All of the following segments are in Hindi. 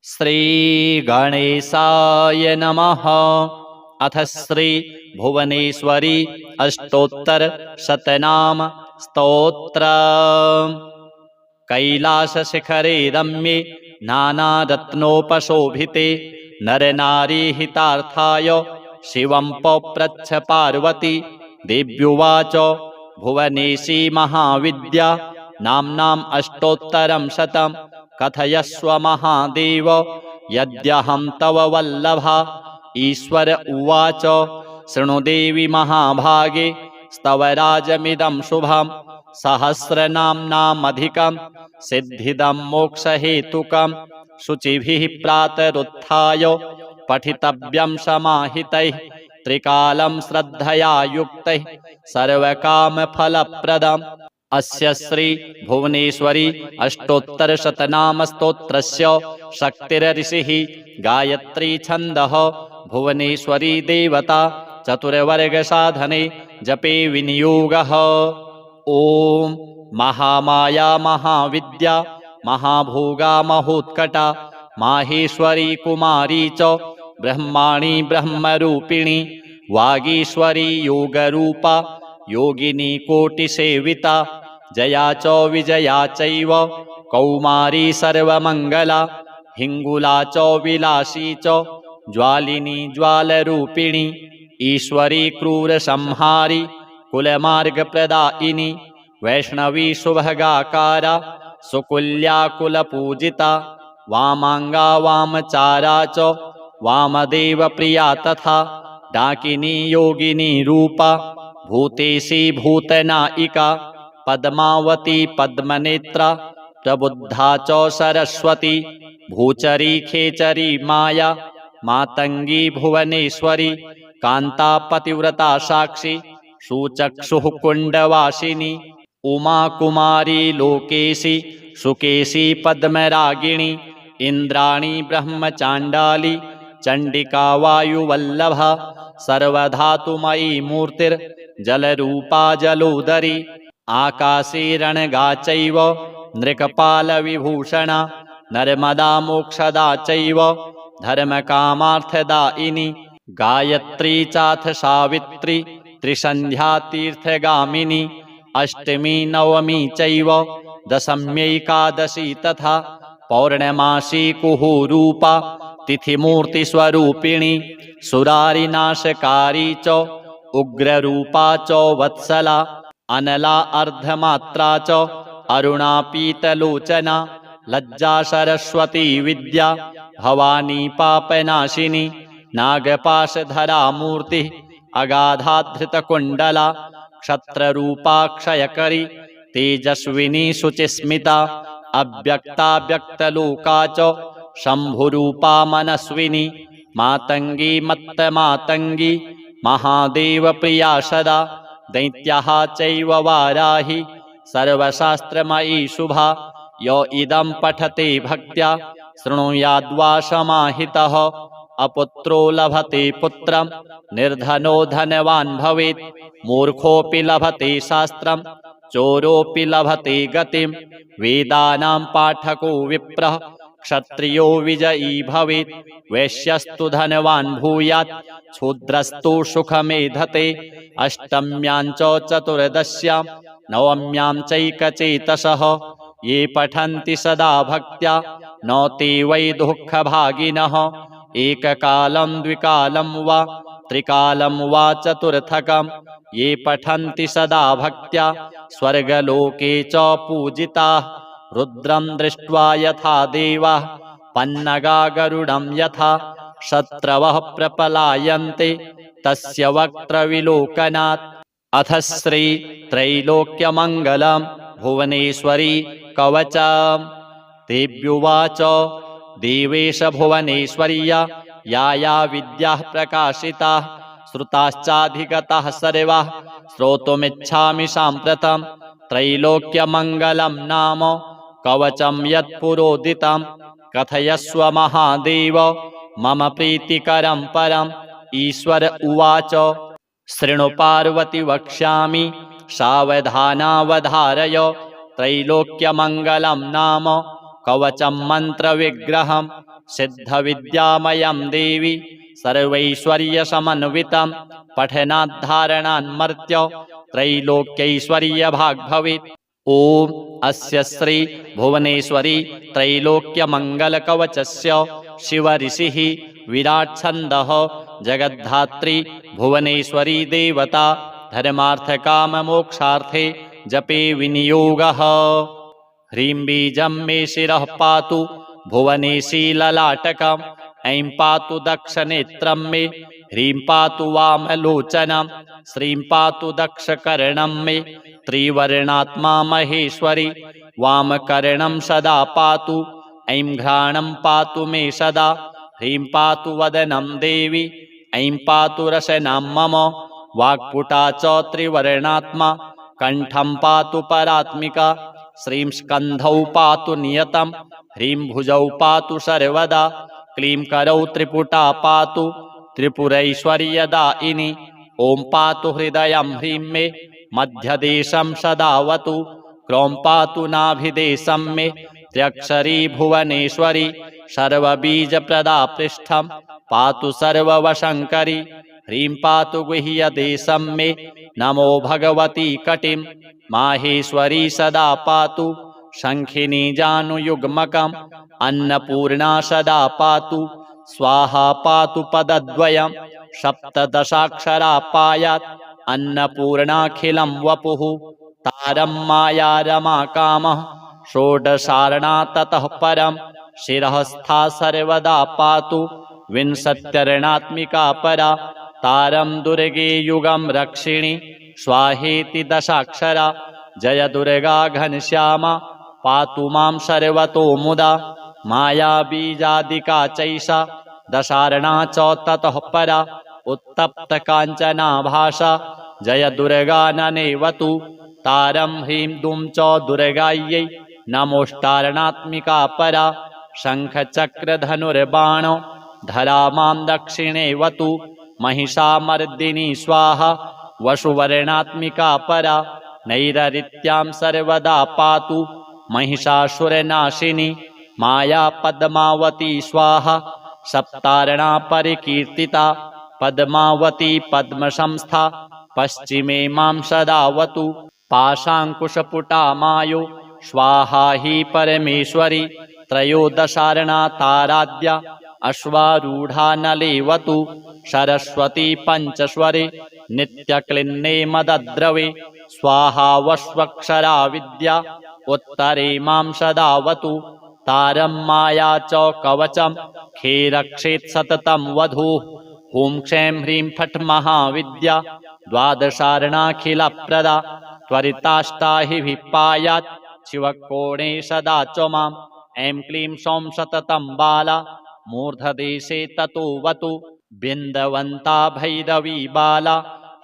श्री गणेशाय नमः। अथ श्री भुवनेश्वरी अष्टोत्तर शतनाम स्तोत्र। कैलास शिखरे रम्ये नानारत्नोपशोभिते नरनारी हितार्थाय शिवं पप्रच्छ पार्वती। देव्युवाच भुवनेशी महाविद्या नाम्नाम् अष्टोत्तरं शतं कथयस्व महादेव यद्यहं तव वल्लभा। ईश्वर उवाच शृणु देवी महाभागे स्तवराजमिदं शुभं सहस्रनाम्नामधिकं सिद्धिदं मोक्षहेतुकं शुचिभिः प्रातरुत्थाय पठितव्यं समाहितैः त्रिकालं श्रद्धया युक्तैः सर्वकामफलप्रदम्। अस्य श्री भुवनेश्वरी अष्टोत्तर शतनाम स्तोत्रस्य शक्तिरऋषिः गायत्री छन्दः भुवनेश्वरी देवता चतुर्वर्ग साधने जपे विनियोगः। ओम महामाया महाविद्या महाभोगा महोत्कटा माहेश्वरी कुमारी च ब्रह्माणी ब्रह्मरूपिणी वागीश्वरी योगरूपा योगिनी कोटिसेविता जया च विजया चैव कौमारी सर्वमंगला हिंगुला च विलासी च ज्वालिनी ज्वालरूपिणी ईश्वरी क्रूरसंहारी कुलमार्गप्रदायिनी वैष्णवी शुभगाकारा सुकुल्या कुलपूजिता वामांगा वामचारा च वामदेव प्रिया तथा डाकिनी योगिनी रूपा भूतेशी भूतनायिका पद्मावती पद्मनेत्रा प्रबुद्धा च सरस्वती भूचरी खेचरी माया मातंगी भुवनेश्वरी कांता पतिव्रता साक्षी सुचक्षुः कुंडवासिनी उमा कुमारी लोकेशी सुकेशी पद्मरागिणी इंद्राणी ब्रह्मचांडाली चंडिका वायुवल्लभा सर्वधातुमयी मूर्तिर्जलरूपा जलोदरी आकाशी रणगा चैव नृकपालविभूषणा नर्मदा मोक्षदा चैव धर्मकामार्थदायिनी गायत्री चाथ सावित्री त्रिसंध्या तीर्थगामिनी अष्टमी नवमी चैव दशम्यैकादशी तथा पौर्णमासी कुहुरूपा तिथिमूर्तिस्वरूपिणी सुरारिनाशकारी च उग्ररूपा च वत्सला अनला अर्धमात्रा च अरुणा पीतलोचना लज्जा सरस्वती विद्या भवानी पापनाशिनी नागपाशधरा मूर्ति अगाधाधृतकुंडला क्षत्ररूपा क्षयकरी तेजस्विनी शुचिस्मिता अव्यक्ता व्यक्तलोका च शंभुरूपा मनस्विनी मातंगी मत्तमातंगी महादेव प्रिया सदा दैत्याः चैव वाराही सर्वशास्त्रमयी शुभा यो इदं पठते भक्त्या शृणुयाद्वा समाहितः अपुत्रो लभते पुत्रं निर्धनो धनवान् भवेत् मूर्खोऽपि लभते शास्त्रं चोरोऽपि लभते गतिं वेदानां पाठको विप्रः क्षत्रियो विजयी भवेत् वैश्यस्तु धनवान् भूयात् क्षूद्रस्तु सुखमेधते अष्टम्यां च चतुर्दश्यां नवम्यां चैकचेतसः ये पठन्ति सदा भक्त्या न ते वै दुःखभागिनः एककालं द्विकालं वा त्रिकालं वा चतुर्थकं ये पठन्ति सदा भक्त्या स्वर्गलोके च पूजिताः रुद्रं दृष्ट्वा यथा देवाः पन्नगा गरुडं यथा शत्रवः प्रपलायन्ते तस्य वक्त्रविलोकनात्। अथ श्री त्रैलोक्यमङ्गलं भुवनेश्वरी कवचम्। देव्युवाच देवेश भुवनेश्वर्या या विद्याः प्रकाशिताः श्रुताश्चाधिगताः सर्वाः श्रोतुमिच्छामि साम्प्रतं त्रैलोक्यमङ्गलं नाम कवचं यत्पुरोदितं कथयस्व महादेव मम प्रीतिकरं परम्। ईश्वर उवाच शृणु पार्वती वक्ष्यामि सावधानावधारय त्रैलोक्यमङ्गलं नाम कवचं मन्त्रविग्रहं सिद्धविद्यामयं देवी सर्वैश्वर्यसमन्वितं पठनाद्धारणान्मर्त्य त्रैलोक्यैश्वर्यभाग् भवेत्। ॐ अस्य श्री भुवनेश्वरी त्रैलोक्यमङ्गलकवचस्य शिवऋषिः विराट्छन्दः जगद्धात्री भुवनेश्वरी देवता धर्मार्थकाममोक्षार्थे जपे विनियोगः। ह्रीं बीजं मे शिरः पातु भुवनेशी ललाटकम् ऐं पातु दक्षनेत्रं मे ह्रीं पातु वामलोचनं श्रीं पातु दक्षकर्णं मे त्रिवर्णात्मा महेश्वरी वामकर्णं सदा पातु ऐं घ्राणं पातु मे सदा ह्रीं पातु वदनं देवी ऐं पातु रसनां मम वाक्पुटा च त्रिवर्णात्मा कण्ठं पातु परात्मिका श्रीं स्कन्धौ पातु नियतं ह्रीं भुजौ पातु सर्वदा क्लीं करौ त्रिपुटा पातु त्रिपुरैश्वर्यदायिनी ॐ पातु हृदयं ह्रीं मे मध्यदेशं सदावतु क्रौं पातु नाभिदेशं मे त्र्यक्षरी भुवनेश्वरी सर्वबीजप्रदा पृष्ठं पातु सर्ववशङ्करी ह्रीं पातु गुह्यदेशं मे नमो भगवती कटिं माहेश्वरी सदा पातु शङ्खिनी जानुयुग्मकम् अन्नपूर्णा सदा पातु स्वाहा पातु पदद्वयं सप्तदशाक्षरा पायात् अन्नपूर्णाखिलं वपुः तारं माया रमाकामः षोडशार्णा ततः परं शिरःस्था सर्वदा पातु विंशत्यर्णात्मिका परा तारं दुर्गे युगं रक्षिणी स्वाहेति दशाक्षरा जय दुर्गा घनश्यामा पातु मां सर्वतो मुदा माया बीजादिका चैषा दशार्णा च ततः परा उत्तप्त काञ्चना भाषा जय दुर्गा ननेवतु तारं ह्रीं दुं च दुर्गायै नमोष्टार्णात्मिका परा शङ्खचक्रधनुर्बाण धरा मां दक्षिणेवतु महिषामर्दिनी स्वाहा वसुवर्णात्मिका परा नैररित्यां सर्वदा पातु महिषासुरनाशिनी माया पद्मावती स्वाहा सप्तार्णा परिकीर्तिता पद्मावती पद्मसंस्था पश्चिमे मां सदावतु पाशाङ्कुशपुटा मायो स्वाहा हि परमेश्वरी त्रयोदशार्णा ताराद्या अश्वारूढा नलेवतु सरस्वती पञ्चस्वरे नित्यक्लिन्ने मदद्रवे स्वाहा वस्वक्षरा विद्या उत्तरे मां सदावतु तारं माया च कवचं खेरक्षेत् सततं वधूः हुं क्षैं ह्रीं फट् महाविद्या द्वादशार्णाखिलप्रदा त्वरिताष्टा हि विपायात् शिवकोणे सदा च माम् ऐं क्लीं सौं सततं बाला मूर्धदेशे ततोऽवतु बिन्दवन्ता भैरवी बाला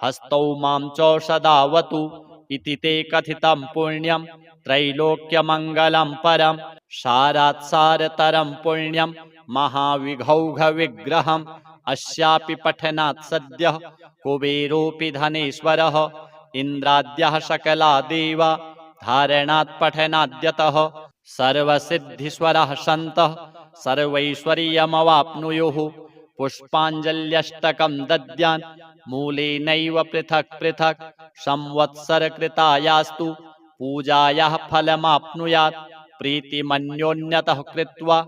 हस्तौ मां च सदावतु इति ते कथितं पुण्यं त्रैलोक्यमङ्गलं परं सारात्सारतरं पुण्यं महाविघौघविग्रहम् अस्यापि पठनात् सद्यः कुबेरोऽपि धनेश्वरः इन्द्राद्यः सकला देवा धारणात् पठनाद्यतः सर्वसिद्धिस्वरः सन्तः सर्वैश्वर्यमवाप्नुयुः पुष्पाञ्जल्यष्टकं दद्यान् मूलेनैव पृथक् पृथक् संवत्सरकृतायास्तु पूजायाः फलमाप्नुयात् प्रीतिमन्योन्यतः कृत्वा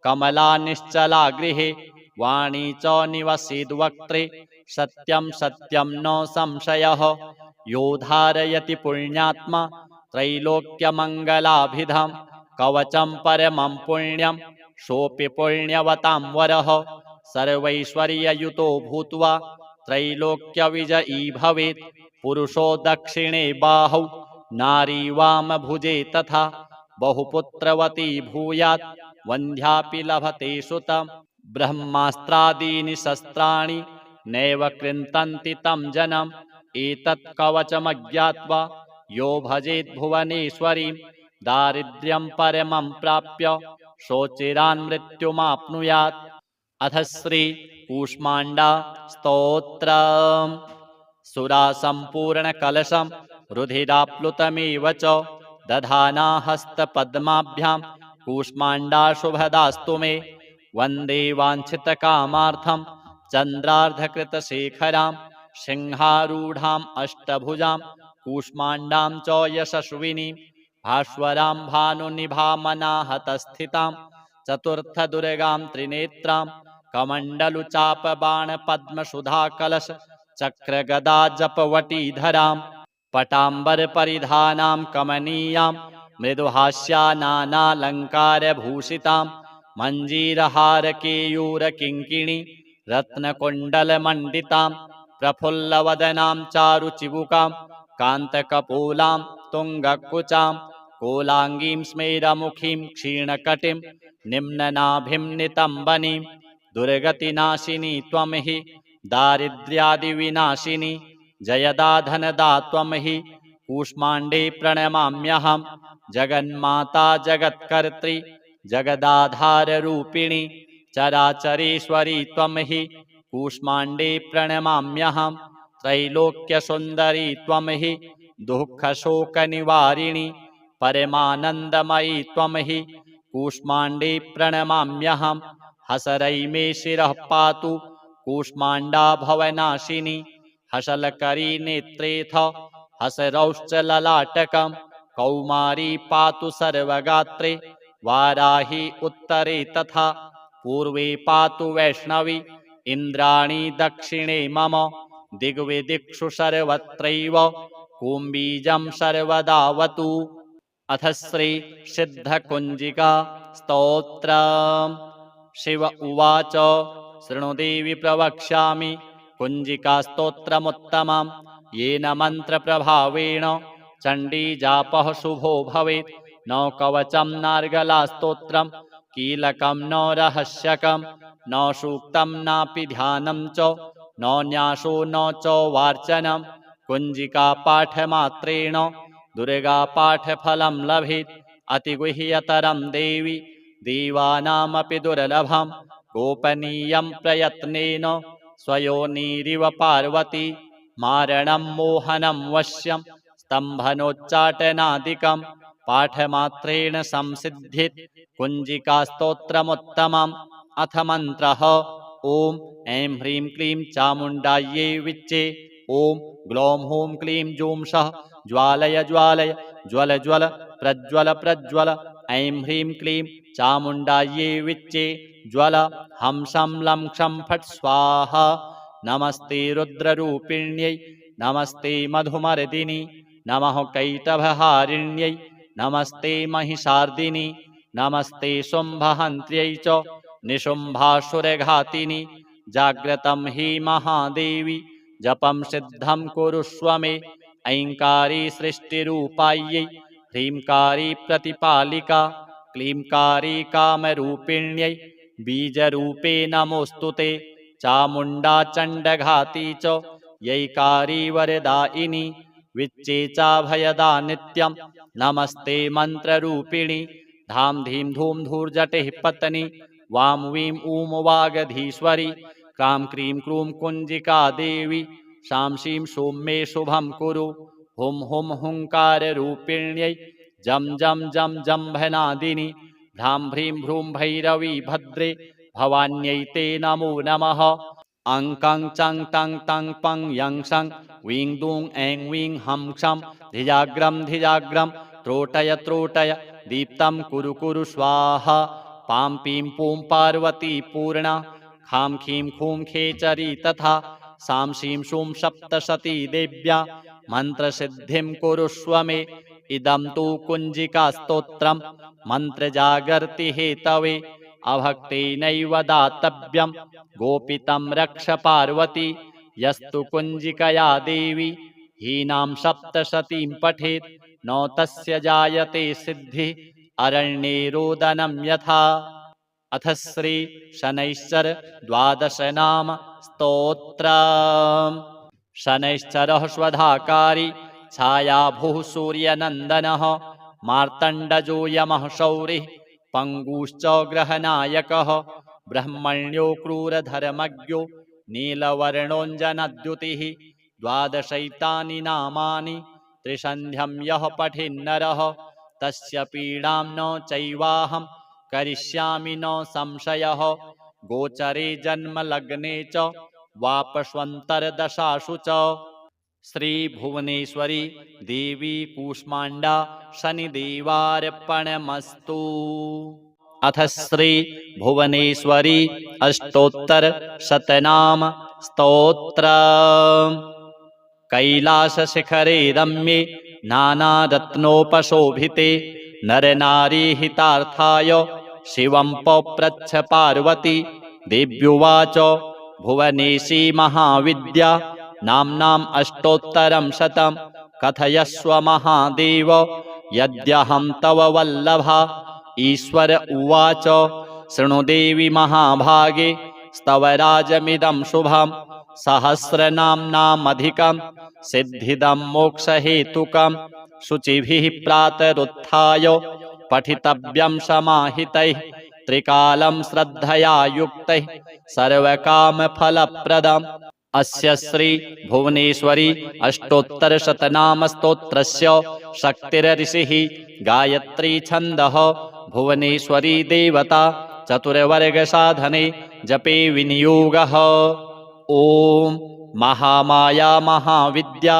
कमला निश्चला गृहे वाणी च निवसेद्वक्त्रे सत्यं सत्यं न संशयः यो धारयति पुण्यात्मा त्रैलोक्यमङ्गलाभिधं कवचं परमं पुण्यं सोऽपि पुण्यवतां वरः सर्वैश्वर्ययुतो भूत्वा त्रैलोक्यविजयी भवेत् पुरुषो दक्षिणे बाहौ नारी वामभुजे तथा बहुपुत्रवती भूयात् वन्ध्यापि लभते सुतं ब्रह्मास्त्रादीनि शस्त्राणि नैव कृन्तन्ति तं जनम् एतत् कवचमज्ञात्वा यो भजेत् भुवनेश्वरीं दारिद्र्यं परमं प्राप्य शोचिरान् मृत्युमाप्नुयात्। अथ श्री कूष्माण्डा स्तोत्रम्। सुरासम्पूर्णकलशं रुधिराप्लुतमेव च दधाना हस्तपद्माभ्यां कूष्माण्डा शुभदास्तु मे वन्दे वाञ्छितकामार्थं चन्द्रार्धकृतशेखरां सिंहारूढाम् अष्टभुजां कूष्माण्डां च यशस्विनीं भास्वरां भानुनिभामनाहतस्थितां चतुर्थदुर्गां त्रिनेत्रां कमण्डलुचापबाणपद्मसुधाकलश चक्रगदा जपवटीधरां पटाम्बरपरिधानां कमनीयां मृदुहास्यानानालङ्कारभूषितां मञ्जीरहारकेयूरकिङ्किणी रत्नकुण्डलमण्डितां प्रफुल्लवदनां चारुचिबुकां कान्तकपोलां तुङ्गकुचां कोलाङ्गीं स्मेरमुखीं क्षीणकटिं निम्ननाभिं नितम्बनीं दुर्गतिनाशिनी त्वं हि दारिद्र्यादिविनाशिनी जयदा धनदा त्वं हि कूष्माण्डे प्रणमाम्यहं जगन्माता जगत्कर्त्री जगदाधाररूपिणी चराचरेश्वरी त्वं हि कूष्माण्डे प्रणमाम्यहं त्रैलोक्यसुन्दरी त्वं हि दुःखशोकनिवारिणी परमानन्दमयी त्वं हि कूष्माण्डे प्रणमाम्यहं हसरै मे शिरः पातु कूष्माण्डा भवनाशिनी हसलकरी नेत्रेथ हसरौश्च ललाटकं कौमारी पातु सर्वगात्रे वाराही उत्तरे तथा पूर्वे पातु वैष्णवी इन्द्राणी दक्षिणे मम दिग्विदिक्षु सर्वत्रैव कुम्बीजं सर्वदावतु। अथ श्री सिद्धकुञ्जिका स्तोत्रम्। शिव उवाच शृणुदेवि प्रवक्ष्यामि कुञ्जिकास्तोत्रमुत्तमं येन मन्त्रप्रभावेण चण्डीजापः शुभो भवेत्। न कवचं नार्गलास्तोत्रं कीलकं न रहस्यकं न सूक्तं नापि ध्यानं च न न्यासो न च वार्चनं कुञ्जिकापाठमात्रेण दुर्गापाठफलं लभेत्। अतिगुह्यतरं देवि देवानामपि दुर्लभं गोपनीयं प्रयत्नेन स्वयोनिरिव पार्वती मारणं मोहनं वश्यं स्तम्भनोच्चाटनादिकं पाठमात्रेण संसिद्धित् कुञ्जिकास्तोत्रमुत्तमम्। अथ मन्त्रः ॐ ऐं ह्रीं क्लीं चामुण्डायै विच्चे ॐ ग्लौं हूं क्लीं जूं सः ज्वालय ज्वालय ज्वल ज्वल प्रज्वल प्रज्वल ऐं ह्रीं क्लीं चामुण्डायै विच्चे ज्वल हं शं लं क्षं फट् स्वाहा। नमस्ते रुद्ररूपिण्यै नमस्ते मधुमर्दिनि नमः कैटभहारिण्यै नमस्ते महिषार्दिनि नमस्ते शुम्भहन्त्र्यै च निशुम्भासुरघातिनि जाग्रतं हि महादेवी जपं सिद्धं कुरुष्व मे ऐङ्कारी सृष्टिरूपायै ह्रींकारी प्रतिपालिका क्लींकारी कामरूपिण्यै बीजरूपे नमोऽस्तु ते चामुण्डा चण्डघाती च यैकारी वरदायिनी विच्चे चाभयदा नित्यं नमस्ते मन्त्ररूपिणी धां धीं धूं धूर्जटिः पत्नी वां वीं ऊं वागधीश्वरी क्रां क्रीं क्रूं कुञ्जिका देवी शां शीं शूं मे शुभं कुरु हुं हुं हुङ्काररूपिण्यै जं जं जं जम्भनादिनि भ्रां भ्रीं भ्रूं भैरवी भद्रे भवान्यै ते नमो नमः। अं कं चं तं तं पं यं सं वीं दूं ऐं वीं हं क्षं धिजाग्रं त्रोटय त्रोटय दीप्तं कुरु कुरु स्वाहा। पां पीं पूं पार्वती पूर्णा खां खीं खूं खेचरी तथा सां शीं शूं सप्तशती देव्या मन्त्रसिद्धिं कुरुष्व मे। इदं तु कुञ्जिकास्तोत्रं मन्त्रजागर्ति हेतवे अभक्तेनैव दातव्यं गोपितं रक्ष पार्वती यस्तु कुञ्जिकया देवी हीनां सप्तशतीं पठेत् न तस्य जायते सिद्धिः अरण्ये रोदनं यथा। अथ श्री शनैश्चर द्वादश नाम स्तोत्रम्। शनैश्चरः स्वधाकारी छायाभूः सूर्यनन्दनः मार्तण्डजो यमः शौरिः पङ्गुश्च ग्रहनायकः ब्रह्मण्यो क्रूरधर्मज्ञो नीलवर्णोऽञ्जनद्युतिः। द्वादशैतानि नामानि त्रिसन्ध्यं यः पठेन्नरः तस्य पीडां न चैवाहं करिष्यामि न संशयः गोचरे जन्मलग्ने च वापस्वन्तर्दशासु च। श्रीभुवनेश्वरी देवी कूष्माण्डा शनिदेवार्पणमस्तु। अथ श्री भुवनेश्वरी अष्टोत्तर शतनाम स्तोत्र। कैलासशिखरे रम्ये नानारत्नोपशोभिते नरनारी हितार्थाय शिवं पप्रच्छ पार्वती। देव्युवाच भुवनेशी महाविद्या नाम्नाम् अष्टोत्तरं शतं कथयस्व महादेव यद्यहं तव वल्लभा। ईश्वर उवाच शृणु देवि महाभागे स्तवराजमिदं शुभं सहस्रनाम्नामधिकं सिद्धिदं मोक्षहेतुकं शुचिभिः प्रातरुत्थाय पठितव्यं समाहितैः त्रिकालं श्रद्धया युक्तैः सर्वकामफलप्रदम्। अस्य श्री भुवनेश्वरी अष्टोत्तरशतनाम स्तोत्रस्य शक्तिरऋषिः गायत्री छन्दः भुवनेश्वरी देवता चतुर्वर्गसाधने जपे विनियोगः। ॐ महामाया महाविद्या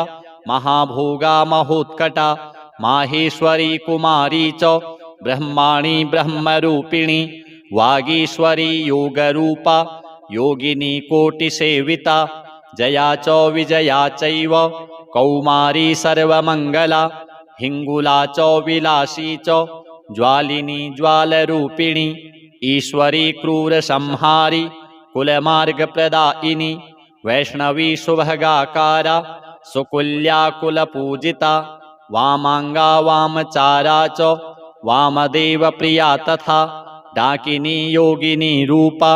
महाभोगा महोत्कटा माहेश्वरी कुमारी च ब्रह्माणी ब्रह्मरूपिणी वागीश्वरी योगरूपा योगिनी कोटिसेविता जया च विजया चैव कौमारी सर्वमङ्गला हिङ्गुला च विलासी च ज्वालिनी ज्वालरूपिणी ईश्वरी क्रूरसंहारी कुलमार्गप्रदायिनी वैष्णवी शुभगाकारा सुकुल्या कुलपूजिता वामाङ्गा वामचारा च वामदेवप्रिया तथा डाकिनी योगिनी रूपा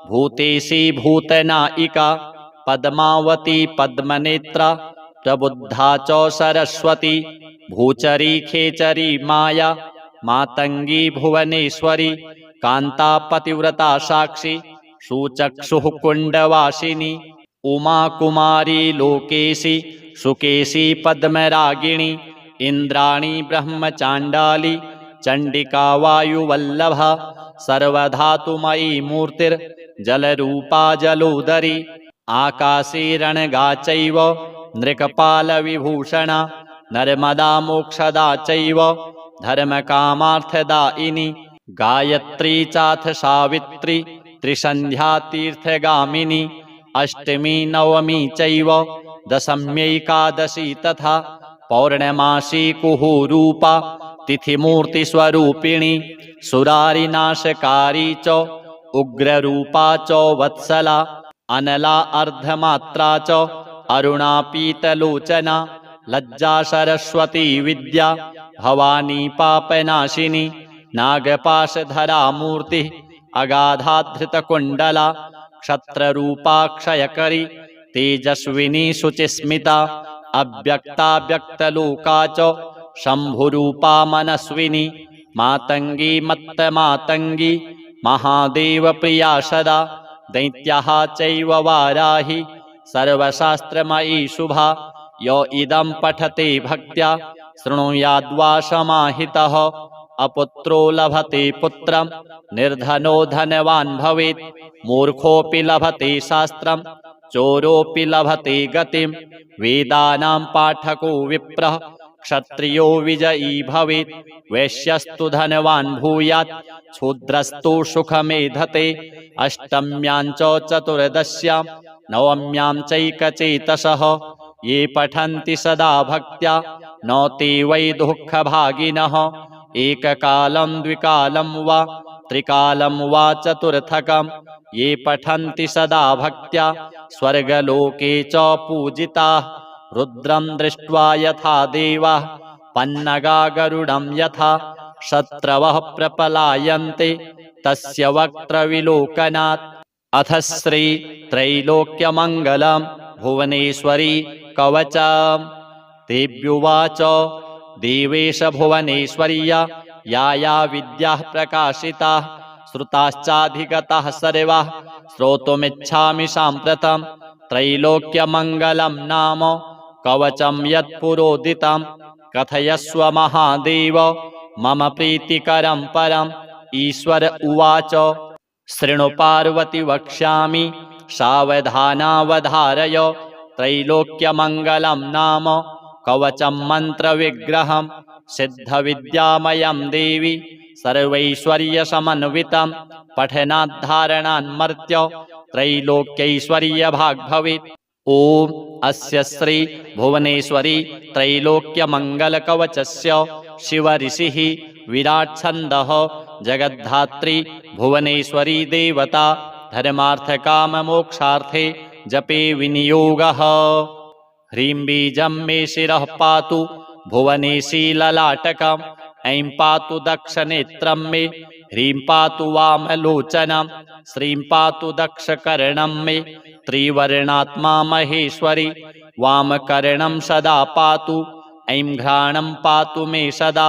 भूतेशी भूतनायिका पद्मावती पद्मनेत्रा प्रबुद्धा च सरस्वती भूचरी खेचरी माया मातंगी भुवनेश्वरी कांता पतिव्रता साक्षी सुचक्षुः कुंडवासिनी उमा कुमारी लोकेशी सुकेशी पद्मरागिणी इंद्राणी ब्रह्मचांडाली चंडिका वायुवल्लभा सर्वधातुमयी मूर्तिर्जलरूपा जलोदरी आकाशी रणगा चैव नृकपालविभूषणा नर्मदा मोक्षदा चैव धर्मकामार्थदायिनी गायत्री चाथ सावित्री त्रिसन्ध्या तीर्थगामिनी अष्टमी नवमी चैव दशम्यैकादशी तथा पौर्णमासी कुहुरूपा तिथिमूर्तिस्वरूपिणी सुरारिनाशकारी च उग्ररूपा च वत्सला अनला अर्धमात्रा च अरुणा पीतलोचना लज्जा सरस्वती विद्या भवानी पापनाशिनी नागपाशधरा मूर्तिः अगाधाधृतकुण्डला क्षत्ररूपा क्षयकरी तेजस्विनी शुचिस्मिता अव्यक्ता व्यक्तलोका च शंभुरूपा मनस्विनी मातंगी मत्तमातंगी महादेवप्रिया सदा दैत्याः चैव वाराही सर्वशास्त्रमयी शुभा यो इदं पठते भक्त्या शृणुयाद्वा समाहितः अपुत्रो लभते पुत्रं निर्धनो धनवान् भवेत् मूर्खोऽपि लभते शास्त्रं चोरोऽपि लभते गतिं वेदानां पाठको विप्रः क्षत्रियो विजयी भवेत् वैश्यस्तु धनवान् भूयात् शूद्रस्तु सुखमेधते अष्टम्यां च चतुर्दश्यां नवम्यां चैकचेतसः ये पठन्ति सदा भक्त्या न ते वै दुःखभागिनः एककालं द्विकालं वा त्रिकालं वा चतुर्थकं ये पठन्ति सदा भक्त्या स्वर्गलोके च पूजिताः रुद्रं दृष्ट्वा यथा देवाः पन्नगा गरुडं यथा शत्रवः प्रपलायन्ते तस्य वक्त्रविलोकनात्। अथ श्री त्रैलोक्यमङ्गलं भुवनेश्वरी कवचम्। देव्युवाच देवेश भुवनेश्वर्या या विद्याः प्रकाशिताः श्रुताश्चाधिगताः सर्वाः श्रोतुमिच्छामि साम्प्रतं त्रैलोक्यमङ्गलं नाम कवचं यत्पुरोदितं कथयस्व महादेव मम प्रीतिकरं परं ईश्वर उवाच शृणु पार्वती वक्ष्यामि सावधानावधारय त्रैलोक्यमङ्गलं नाम कवचं मन्त्रविग्रहं सिद्धविद्यामयं देवी सर्वैश्वर्यसमन्वितं पठनाद्धारणान्मर्त्य त्रैलोक्यैश्वर्यभाग् भवेत्। ॐ अस्य श्री भुवनेश्वरी त्रैलोक्यमङ्गलकवचस्य शिवऋषिः विराट्छन्दः जगद्धात्री भुवनेश्वरी देवता धर्मार्थकाममोक्षार्थे जपे विनियोगः। ह्रीं बीजं मे शिरः पातु भुवनेशी ललाटकम् ऐं पातु दक्षनेत्रं मे ह्रीं पातु वामलोचनं श्रीं पातु दक्षकर्णं मे त्रिवर्णात्मा महेश्वरी वामकर्णं सदा पातु ऐं घ्राणं पातु मे सदा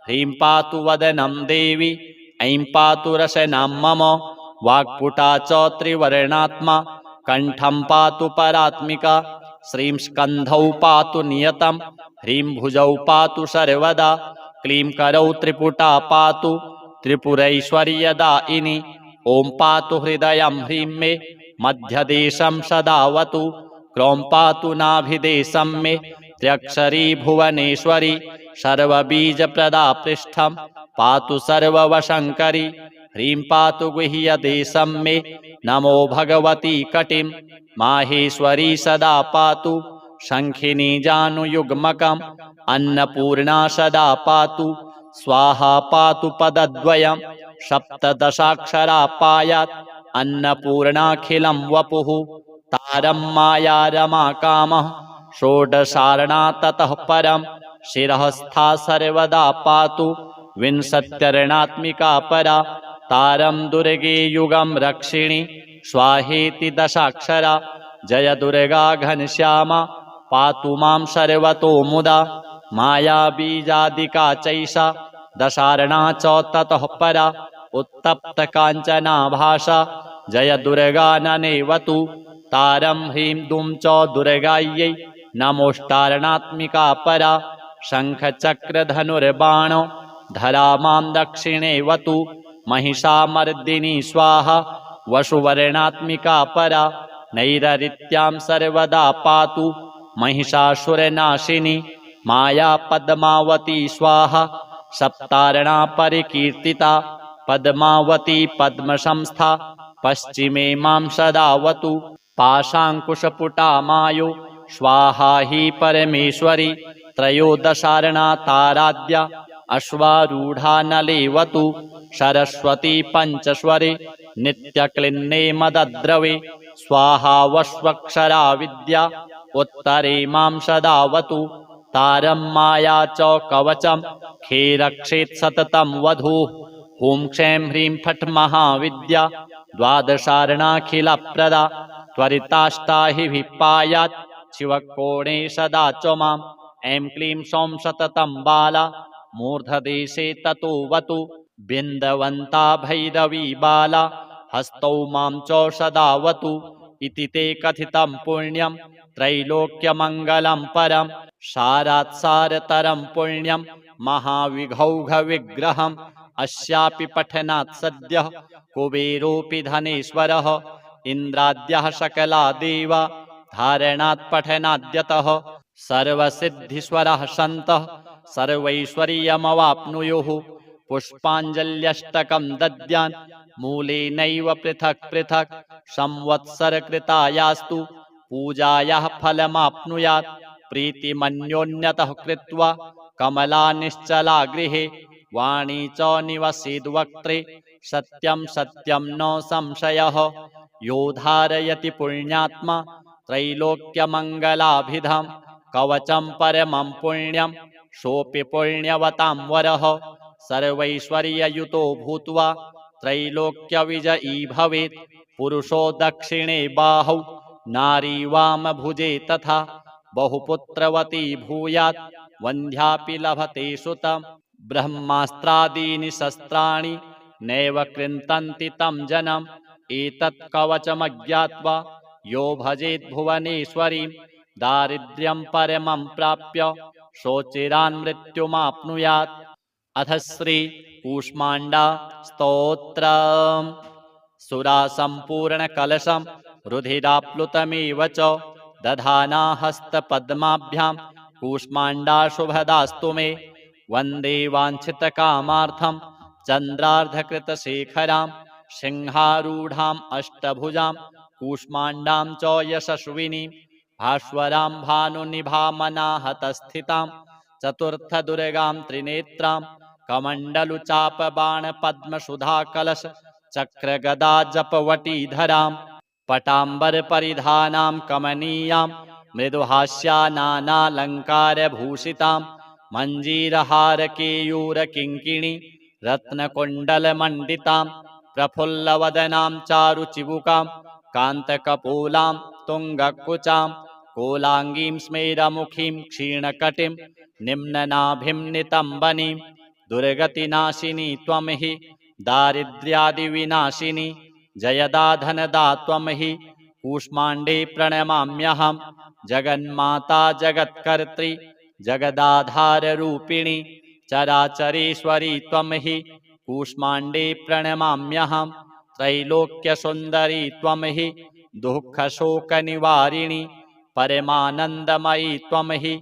ह्रीं पातु वदनं देवी ऐं पातु रसनां मम वाक्पुटा च त्रिवर्णात्मा कण्ठं पातु परात्मिका श्रीं स्कन्धौ पातु नियतं ह्रीं भुजौ पातु सर्वदा क्लीं करौ त्रिपुटा पातु त्रिपुरैश्वर्यदायिनी ॐ पातु हृदयं ह्रीं मे मध्यदेशं सदावतु क्रों पातु नाभिदेशं मे त्र्यक्षरी भुवनेश्वरी सर्वबीजप्रदा पृष्ठं पातु सर्ववशङ्करी ह्रीं पातु गुह्यदेशं मे नमो भगवती कटिं माहेश्वरी सदा पातु शङ्खिनी जानुयुग्मकम् अन्नपूर्णा सदा पातु स्वाहा पातु पदद्वयं सप्तदशाक्षरा पायात् अन्नपूर्णाखिलं वपुः तारं माया रमाकामः षोडशार्णा ततः परं शिरःस्था सर्वदा पातु विंशत्यर्णात्मिका परा तारं दुर्गे युगं रक्षिणी स्वाहेति दशाक्षरा जय दुर्गा घनश्यामा पातु मां सर्वतो मुदा माया बीजादिका चैषा दशार्णा च ततः परा उत्तप्त काञ्चना भाषा जय दुर्गा ननेवतु तारं ह्रीं दुं च दुर्गायै नमोष्टार्णात्मिका परा शङ्खचक्रधनुर्बाण धरा मां दक्षिणेवतु महिषामर्दिनी स्वाहा वसुवर्णात्मिका परा नैररित्यां सर्वदा पातु महिषासुरनाशिनी माया पद्मावती स्वाहा सप्तार्णा परिकीर्तिता पद्मावती पद्मसंस्था पश्चिमे मां सदावतु पाशाङ्कुशपुटा मायो स्वाहा हि परमेश्वरी त्रयोदशार्णा ताराद्या अश्वारूढा नलेवतु सरस्वती पञ्चस्वरे नित्यक्लिन्ने मदद्रवे स्वाहा वस्वक्षरा विद्या उत्तरे मां सदावतु तारं माया च कवचं खेरक्षेत् सततं वधूः हुं क्षैं ह्रीं फट् महाविद्या द्वादशार्णाखिलप्रदा त्वरिताष्टा हि विपायात् शिवकोणे सदा च माम् ऐं क्लीं सौं सततं बाला मूर्धदेशे ततोऽवतु बिन्दवन्ता भैरवी बाला हस्तौ मां च सदावतु इति ते कथितं पुण्यं त्रैलोक्यमङ्गलं परं सारात्सारतरं पुण्यं महाविघौघविग्रहम् अस्यापि पठनात् सद्यः कुबेरोऽपि धनेश्वरः इन्द्राद्यः सकला देवा धारणात् पठनाद्यतः सर्वसिद्धिस्वरः सन्तः सर्वैश्वर्यमवाप्नुयुः पुष्पाञ्जल्यष्टकं दद्यान् मूलेनैव पृथक् पृथक् संवत्सरकृतायास्तु पूजायाः फलमाप्नुयात् प्रीतिमन्योन्यतः कृत्वा कमला निश्चला गृहे वाणी च निवसेद्वक्त्रे सत्यं सत्यं न संशयः यो धारयति पुण्यात्मा त्रैलोक्यमङ्गलाभिधं कवचं परमं पुण्यं सोऽपि पुण्यवतां वरः सर्वैश्वर्ययुतो भूत्वा त्रैलोक्यविजयी भवेत् पुरुषो दक्षिणे बाहौ नारी वामभुजे तथा बहुपुत्रवती भूयात् वन्ध्यापि लभते सुतं ब्रह्मास्त्रादीनि शस्त्राणि नैव कृन्तन्ति तं जनम् एतत् कवचमज्ञात्वा यो भजेत् भुवनेश्वरीं दारिद्र्यं परमं प्राप्य शोचिरान् मृत्युमाप्नुयात्। अथ श्री कूष्माण्डा स्तोत्रम्। सुरासम्पूर्णकलशं रुधिराप्लुतमेव च दधाना हस्तपद्माभ्यां कूष्माण्डा शुभदास्तु मे। वन्दे वाञ्छितकामार्थं चन्द्रार्धकृतशेखरां सिंहारूढाम् अष्टभुजां कूष्माण्डां च यशस्विनीं भास्वरां भानुनिभामनाहतस्थितां चतुर्थदुर्गां त्रिनेत्रां कमण्डलुचापबाणपद्मसुधाकलश चक्रगदा जपवटीधरां पटाम्बरपरिधानां कमनीयां मृदुहास्यानानालङ्कारभूषितां मञ्जीरहारकेयूरकिङ्किणी रत्नकुण्डलमण्डितां प्रफुल्लवदनां चारुचिबुकां कान्तकपोलां तुङ्गकुचां कोलाङ्गीं स्मेरमुखीं क्षीणकटिं निम्ननाभिं नितम्बनीं दुर्गतिनाशिनी त्वं हि दारिद्र्यादिविनाशिनी जयदा धनदा त्वं हि कूष्माण्डे प्रणमाम्यहं। जगन्माता जगत्कर्त्री जगदाधाररूपिणी चराचरेश्वरी त्वं हि कूष्माण्डे प्रणमाम्यहं। त्रैलोक्यसुन्दरी त्वं हि दुःखशोकनिवारिणी परमानन्दमयी त्वं हि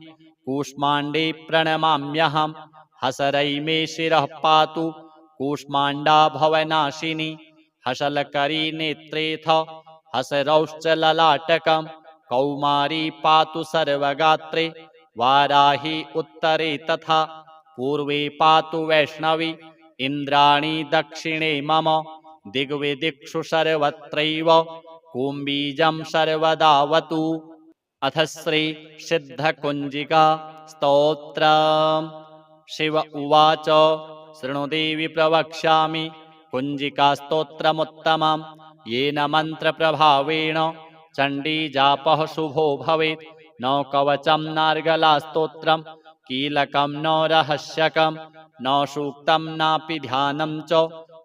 कूष्माण्डे प्रणमाम्यहं। हसरै मे शिरः पातु कूष्माण्डा भवनाशिनी हसलकरी नेत्रेथ हसरौश्च ललाटकं कौमारी पातु सर्वगात्रे वाराही उत्तरे तथा पूर्वे पातु वैष्णवी इन्द्राणी दक्षिणे मम दिग्विदिक्षु सर्वत्रैव कुम्बीजं सर्वदावतु। अथ श्री सिद्धकुञ्जिका स्तोत्रम्। शिव उवाच शृणु देवि प्रवक्ष्यामि कुञ्जिकास्तोत्रमुत्तमं येन मन्त्रप्रभावेण चण्डीजापः शुभो भवेत्। न कवचं नार्गलास्तोत्रं कीलकं न रहस्यकं न सूक्तं नापि ध्यानं च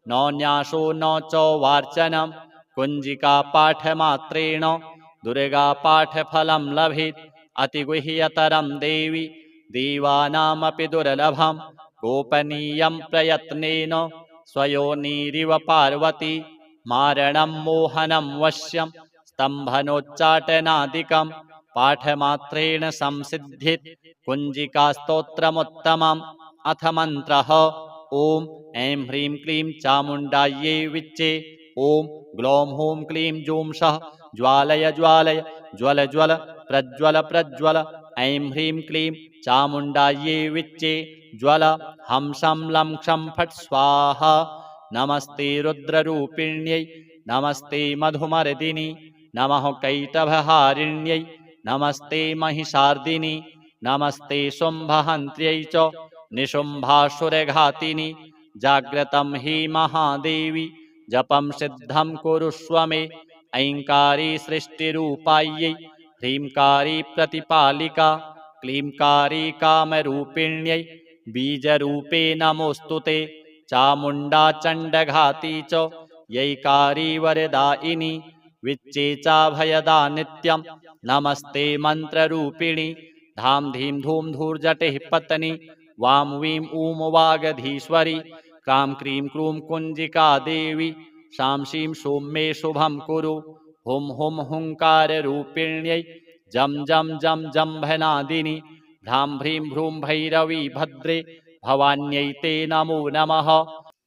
न न्यासो न च वार्चनं कुञ्जिकापाठमात्रेण दुर्गापाठफलं लभेत्। अतिगुह्यतरं देवि देवानामपि दुर्लभं गोपनीयं प्रयत्नेन स्वयोनिरिव पार्वती मारणं मोहनं वश्यं स्तम्भनोच्चाटनादिकं पाठमात्रेण संसिद्धित् कुञ्जिकास्तोत्रमुत्तमम्। अथ मन्त्रः ॐ ऐं ह्रीं क्लीं चामुण्डायै विच्चे ॐ ग्लौं हूं क्लीं जूं सः ज्वालय ज्वालय ज्वल ज्वल प्रज्वल प्रज्वल ऐं ह्रीं क्लीं चामुण्डायै विच्चे ज्वल हं शं लं क्षं फट् स्वाहा। नमस्ते रुद्ररूपिण्यै नमस्ते मधुमर्दिनि नमः कैटभहारिण्यै नमस्ते महिषार्दिनि नमस्ते शुम्भहन्त्र्यै च निशुम्भासुरघातिनि। जाग्रतं हि महादेवी जपं सिद्धं कुरुष्व मे ऐङ्कारी सृष्टिरूपायै ह्रींकारी प्रतिपालिका क्लींकारी कामरूपिण्यै बीजरूपे नमोऽस्तु ते। चामुण्डा चण्डघाती च यैकारी वरदायिनी विच्चे चाभयदा नित्यं नमस्ते मन्त्ररूपिणी। धां धीं धूं धूर्जटिः पत्नी वां वीं ऊं वागधीश्वरी क्रां क्रीं क्रूं कुञ्जिका देवी शां शीं शूं मे शुभं कुरु। हुं हुं हुङ्काररूपिण्यै जं जं जं जम्भनादिनि भ्रां भ्रीं भ्रूं भैरवी भद्रे भवान्यै ते नमो नमः।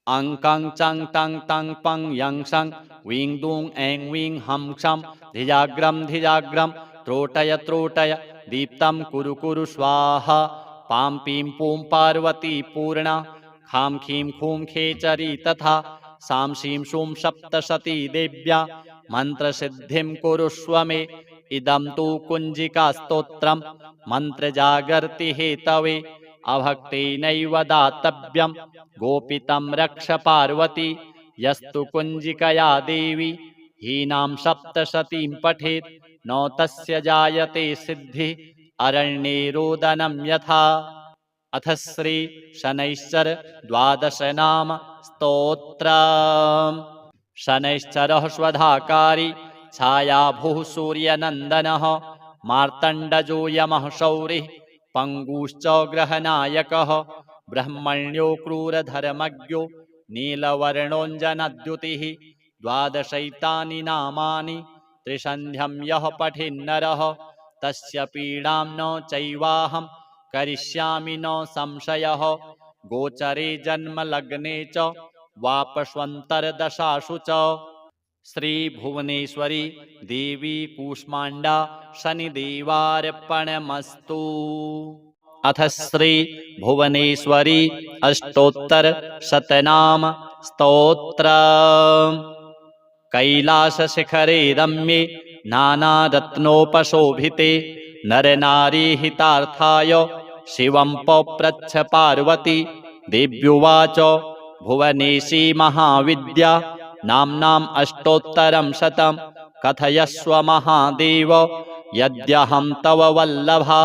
अं कं चं तं तं पं यं सं वीं दूं ऐं वीं हं क्षं धिजाग्रं धिजाग्रं त्रोटय त्रोटय दीप्तं कुरु कुरु स्वाहा। पां पीं पूं पार्वती पूर्णा खां खीं खूं खेचरी तथा सां शीं शूं सप्तशती देव्या मन्त्रसिद्धिं कुरुष्व मे। इदं तु कुञ्जिकास्तोत्रं मन्त्रजागर्ति हेतवे अभक्तेनैव दातव्यं गोपितं रक्ष पार्वती। यस्तु कुञ्जिकया देवी हीनां सप्तशतीं पठेत् न तस्य जायते सिद्धिः अरण्ये रोदनं यथा। अथ श्री शनैश्चर द्वादश नाम स्तोत्रम्। शनैश्चरः स्वधाकारी छायाभूः सूर्यनन्दनः मार्तण्डजो यमः शौरिः पंगुश्च ग्रहनायकः ब्रह्मण्यो क्रूरधर्मज्ञो नीलवर्णोऽञ्जनद्युतिः द्वादशैतानि नामानि त्रिसन्ध्यं यः पठेन्नरः तस्य पीडां न चैवाहं करिष्यामि न संशयः। गोचरे जन्मलग्ने च वापस्वन्तर्दशासु च। श्री भुवनेश्वरी देवी कूष्मांडा शनिदेवार्पणमस्तु। अथ श्री भुवनेश्वरी अष्टोत्तर शतनाम स्तोत्र। कैलास शिखरे रम्ये नानारत्नोपशोभिते नरनारी हितार्थाय शिवं पप्रच्छ पार्वती। देव्युवाच भुवनेशी महाविद्या नाम्नाम् अष्टोत्तरं शतं कथयस्व महादेव यद्यहं तव वल्लभा।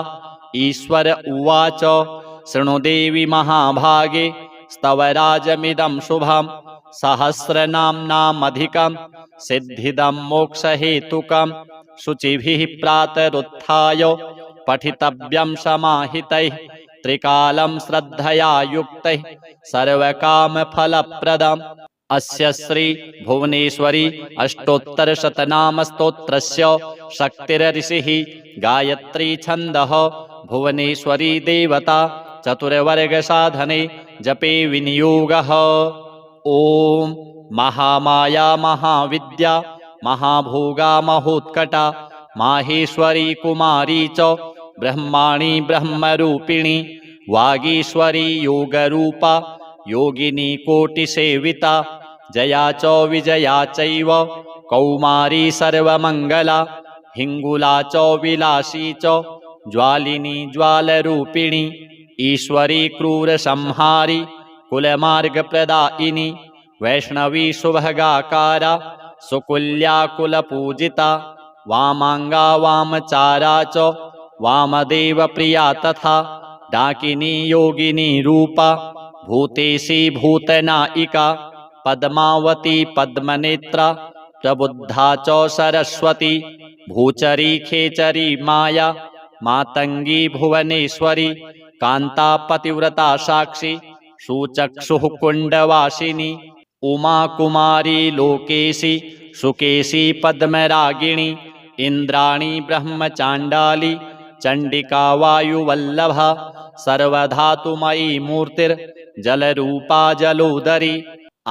ईश्वर उवाच शृणु देवी महाभागे स्तवराजमिदं शुभं सहस्रनाम्नामधिकं सिद्धिदं मोक्षहेतुकं शुचिभिः प्रातरुत्थाय पठितव्यं समाहितैः त्रिकालं श्रद्धया युक्तैः सर्वकामफलप्रदम्। अस्य श्री भुवनेश्वरी अष्टोत्तर शतनाम स्तोत्रस्य शक्तिरऋषिः गायत्री छन्दः भुवनेश्वरी देवता चतुर्वर्ग साधने जपे विनियोगः। ओम महामाया महाविद्या महाभोगा महोत्कटा माहेश्वरी कुमारी च ब्रह्माणी ब्रह्मरूपिणी वागीश्वरी योगरूपा योगिनी कोटिसेविता जया च विजया चैव कौमारी सर्वमंगला हिंगुला च विलासी च ज्वालिनी ज्वालरूपिणी ईश्वरी क्रूरसंहारी कुलमार्गप्रदायिनी वैष्णवी शुभगाकारा सुकुल्या कुलपूजिता वामांगा वामचारा च वामदेव प्रिया तथा डाकिनी योगिनी रूपा भूतेशी भूतनायिका पद्मावती पद्मनेत्रा प्रबुद्धा च सरस्वती भूचरी खेचरी माया मातंगी भुवनेश्वरी कांता पतिव्रता साक्षी सुचक्षुः कुंडवासिनी उमा कुमारी लोकेशी सुकेशी पद्मरागिणी इंद्राणी ब्रह्मचांडाली चंडिका वायुवल्लभा सर्वधातुमयी मूर्तिर्जलरूपा जलोदरी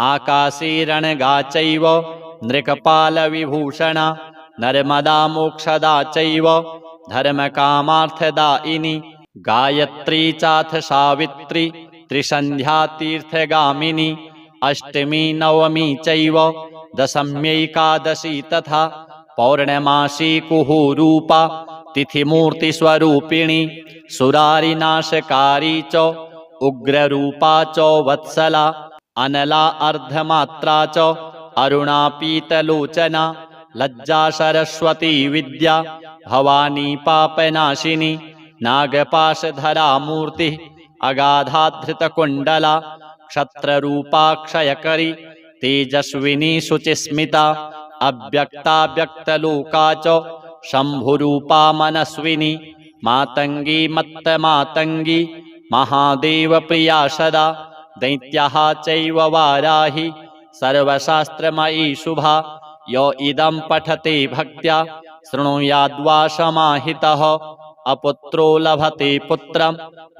आकाशी रणगा चैव नृकपालविभूषणा नर्मदा मोक्षदा चैव धर्मकामार्थदायिनी गायत्री चाथ सावित्री त्रिसन्ध्या तीर्थगामिनी अष्टमी नवमी चैव दशम्यैकादशी तथा पौर्णमासी कुहुरूपा तिथिमूर्तिस्वरूपिणी सुरारिनाशकारी च उग्ररूपा च वत्सला अनला अर्धमात्रा च अरुणा पीतलोचना लज्जा सरस्वती विद्या भवानी पापनाशिनी नागपाशधरा मूर्ति अगाधाधृतकुंडला क्षत्ररूपा क्षयकरी तेजस्विनी शुचिस्मिता अव्यक्ता व्यक्तलोका च शंभुरूपा मनस्विनी मातंगी मत्तमातंगी महादेव प्रिया सदा दैत्याः चैव वाराहि सर्वशास्त्रमयी शुभा यो इदं पठते भक्त्या शृणुयाद्वा समाहितः अपुत्रो लभते पुत्रं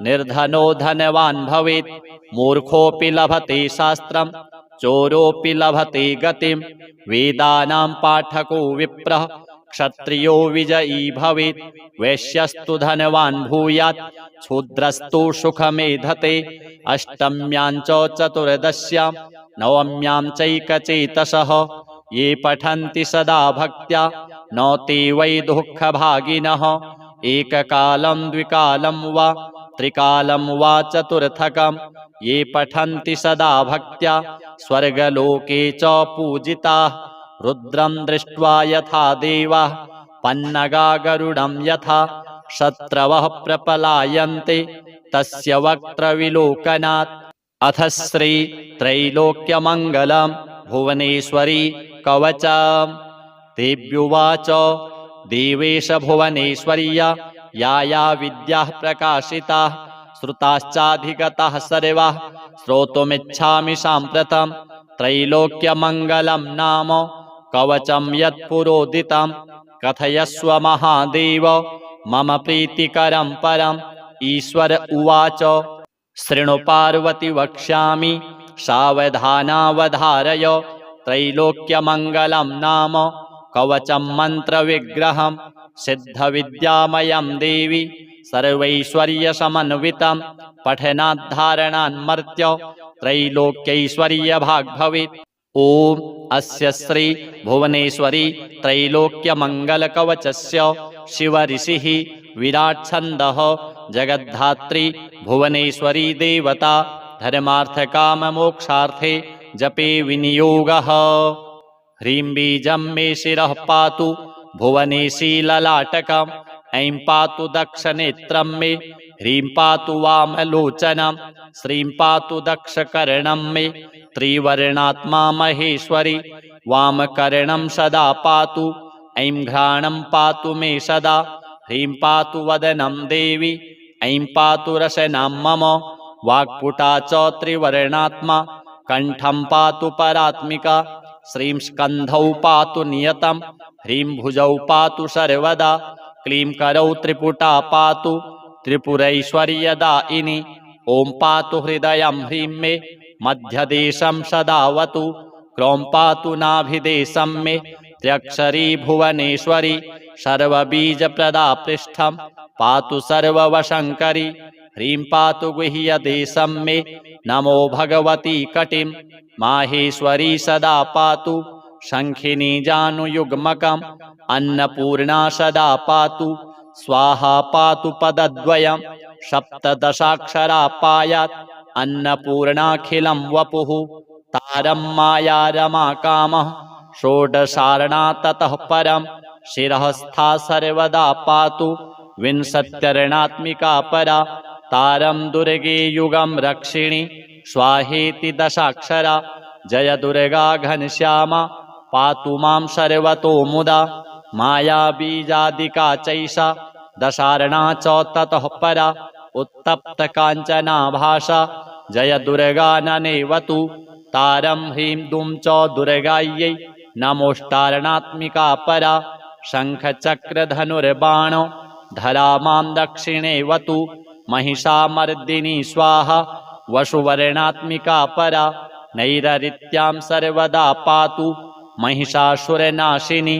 निर्धनो धनवान् भवेत् मूर्खोऽपि लभते शास्त्रं चोरोऽपि लभते गतिं वेदानां पाठको विप्रः क्षत्रियो विजयी भवेत् वैश्यस्तु धनवान् भूयात् क्षूद्रस्तु सुखमेधते अष्टम्यां च चतुर्दश्यां नवम्यां चैकचेतसः ये पठन्ति सदा भक्त्या न ते वै दुःखभागिनः एककालं द्विकालं वा त्रिकालं वा चतुर्थकं ये पठन्ति सदा भक्त्या स्वर्गलोके च पूजिताः रुद्रं दृष्ट्वा यथा देवाः पन्नगा गरुडं यथा शत्रवः प्रपलायन्ते तस्य वक्त्रविलोकनात्। अथ श्री त्रैलोक्यमङ्गलं भुवनेश्वरी कवचम्। देव्युवाच देवेश भुवनेश्वर्या या विद्याः प्रकाशिताः श्रुताश्चाधिगताः सर्वाः श्रोतुमिच्छामि साम्प्रतं त्रैलोक्यमङ्गलं नाम कवचं यत्पुरोदितं कथयस्व महादेव मम प्रीतिकरं परम्। ईश्वर उवाच शृणु पार्वती वक्ष्यामि सावधानावधारय त्रैलोक्यमङ्गलं नाम कवचं मन्त्रविग्रहं सिद्धविद्यामयं देवी सर्वैश्वर्यसमन्वितं पठनाद्धारणान्मर्त्य त्रैलोक्यैश्वर्यभाग् भवेत्। ॐ अस्य श्री भुवनेश्वरी त्रैलोक्यमङ्गलकवचस्य शिवऋषिः विराट्छन्दः जगद्धात्री भुवनेश्वरी देवता धर्मार्थकाममोक्षार्थे जपे विनियोगः। ह्रीं बीजं मे शिरः पातु भुवनेशी ललाटकम् ऐं पातु दक्षनेत्रं मे ह्रीं पातु वामलोचनं श्रीं पातु दक्षकर्णं मे त्रिवर्णात्मा महेश्वरी वामकर्णं सदा पातु ऐं घ्राणं पातु मे सदा ह्रीं पातु वदनं देवी ऐं पातु रसनां मम वाक्पुटा च त्रिवर्णात्मा कण्ठं पातु परात्मिका श्रीं स्कन्धौ पातु नियतं ह्रीं भुजौ पातु सर्वदा क्लीं करौ त्रिपुटा पातु त्रिपुरैश्वर्यदायिनी ॐ पातु हृदयं ह्रीं मे मध्यदेशं सदावतु क्रों पातु नाभिदेशं मे त्र्यक्षरी भुवनेश्वरी सर्वबीजप्रदा पृष्ठं पातु सर्ववशङ्करी ह्रीं पातु गुह्यदेशं मे नमो भगवती कटिं माहेश्वरी सदा पातु शङ्खिनी जानुयुग्मकम् अन्नपूर्णा सदा पातु स्वाहा पातु पदद्वयं सप्तदशाक्षरा पायात् अन्नपूर्णाखिलं वपुः तारं माया रमाकामः षोडशार्णा ततः परं शिरःस्था सर्वदा पातु विंशत्यर्णात्मिका परा तारं दुर्गे युगं रक्षिणी स्वाहेति दशाक्षरा जय दुर्गा घनश्यामा पातु मां सर्वतो मुदा माया बीजादिका चैषा दशार्णा च ततः परा उत्तप्त काञ्चना भाषा जय दुर्गा ननेवतु तारं ह्रीं दुं च दुर्गायै नमोष्टार्णात्मिका परा शङ्खचक्रधनुर्बाण धरा मां दक्षिणेवतु महिषामर्दिनी स्वाहा वसुवर्णात्मिका परा नैररित्यां सर्वदा पातु महिषासुरनाशिनी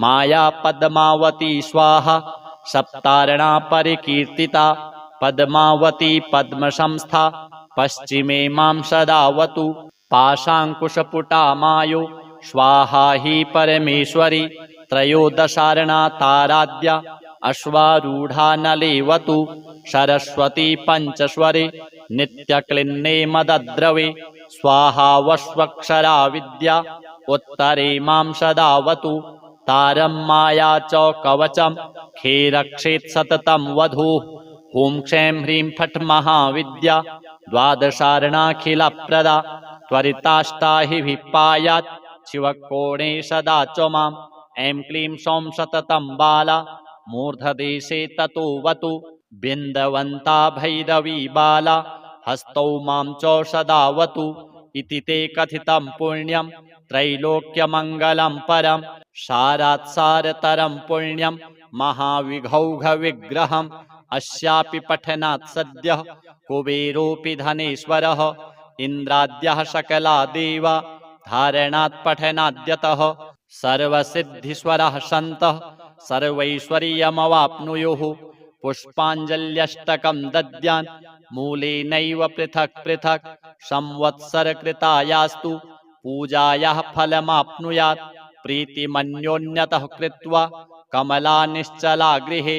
माया पद्मावती स्वाहा सप्तार्णा परिकीर्तिता पद्मावती पद्मसंस्था पश्चिमे मां सदावतु पाशाङ्कुशपुटा मायो स्वाहा हि परमेश्वरी त्रयोदशार्णा ताराद्या अश्वारूढा नलेवतु सरस्वती पञ्चस्वरे नित्यक्लिन्ने मदद्रवे स्वाहा वस्वक्षरा विद्या उत्तरे मां सदावतु तारं माया च कवचं खेरक्षेत् सततं वधूः हुं क्षैं ह्रीं फट् महाविद्या द्वादशार्णाखिलप्रदा त्वरिताष्टा हि विपायात् शिवकोणे सदा च माम् ऐं क्लीं सौं सततं बाला मूर्धदेशे ततोऽवतु बिन्दवन्ता भैरवी बाला हस्तौ मां च सदावतु इति ते कथितं पुण्यं त्रैलोक्यमङ्गलं परं सारात्सारतरं पुण्यं महाविघौघविग्रहम् अस्यापि पठनात् सद्यः कुबेरोऽपि धनेश्वरः इन्द्राद्यः सकला देवा धारणात् पठनाद्यतः सर्वसिद्धिस्वरः सन्तः सर्वैश्वर्यमवाप्नुयुः पुष्पाञ्जल्यष्टकं दद्यान् मूलेनैव पृथक् पृथक् संवत्सरकृतायास्तु पूजायाः फलमाप्नुयात् प्रीतिमन्योन्यतः कृत्वा कमला निश्चला गृहे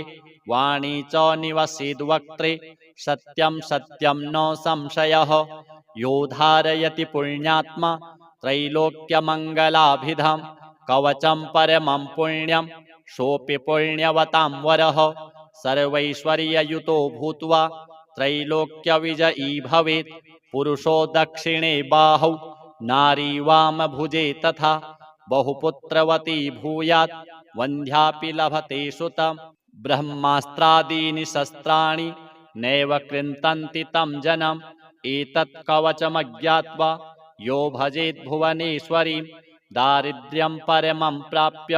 वाणी च निवसेद्वक्त्रे सत्यं सत्यं न संशयः यो धारयति पुण्यात्मा त्रैलोक्यमङ्गलाभिधं कवचं परमं पुण्यं सोऽपि पुण्यवतां वरः सर्वैश्वर्ययुतो भूत्वा त्रैलोक्यविजयी भवेत् पुरुषो दक्षिणे बाहौ नारी वामभुजे तथा बहुपुत्रवती भूयात् वन्ध्यापि लभते सुतं ब्रह्मास्त्रादीनि शस्त्राणि नैव कृन्तन्ति तं जनम् एतत् कवचमज्ञात्वा यो भजेत् भुवनेश्वरीं दारिद्र्यं परमं प्राप्य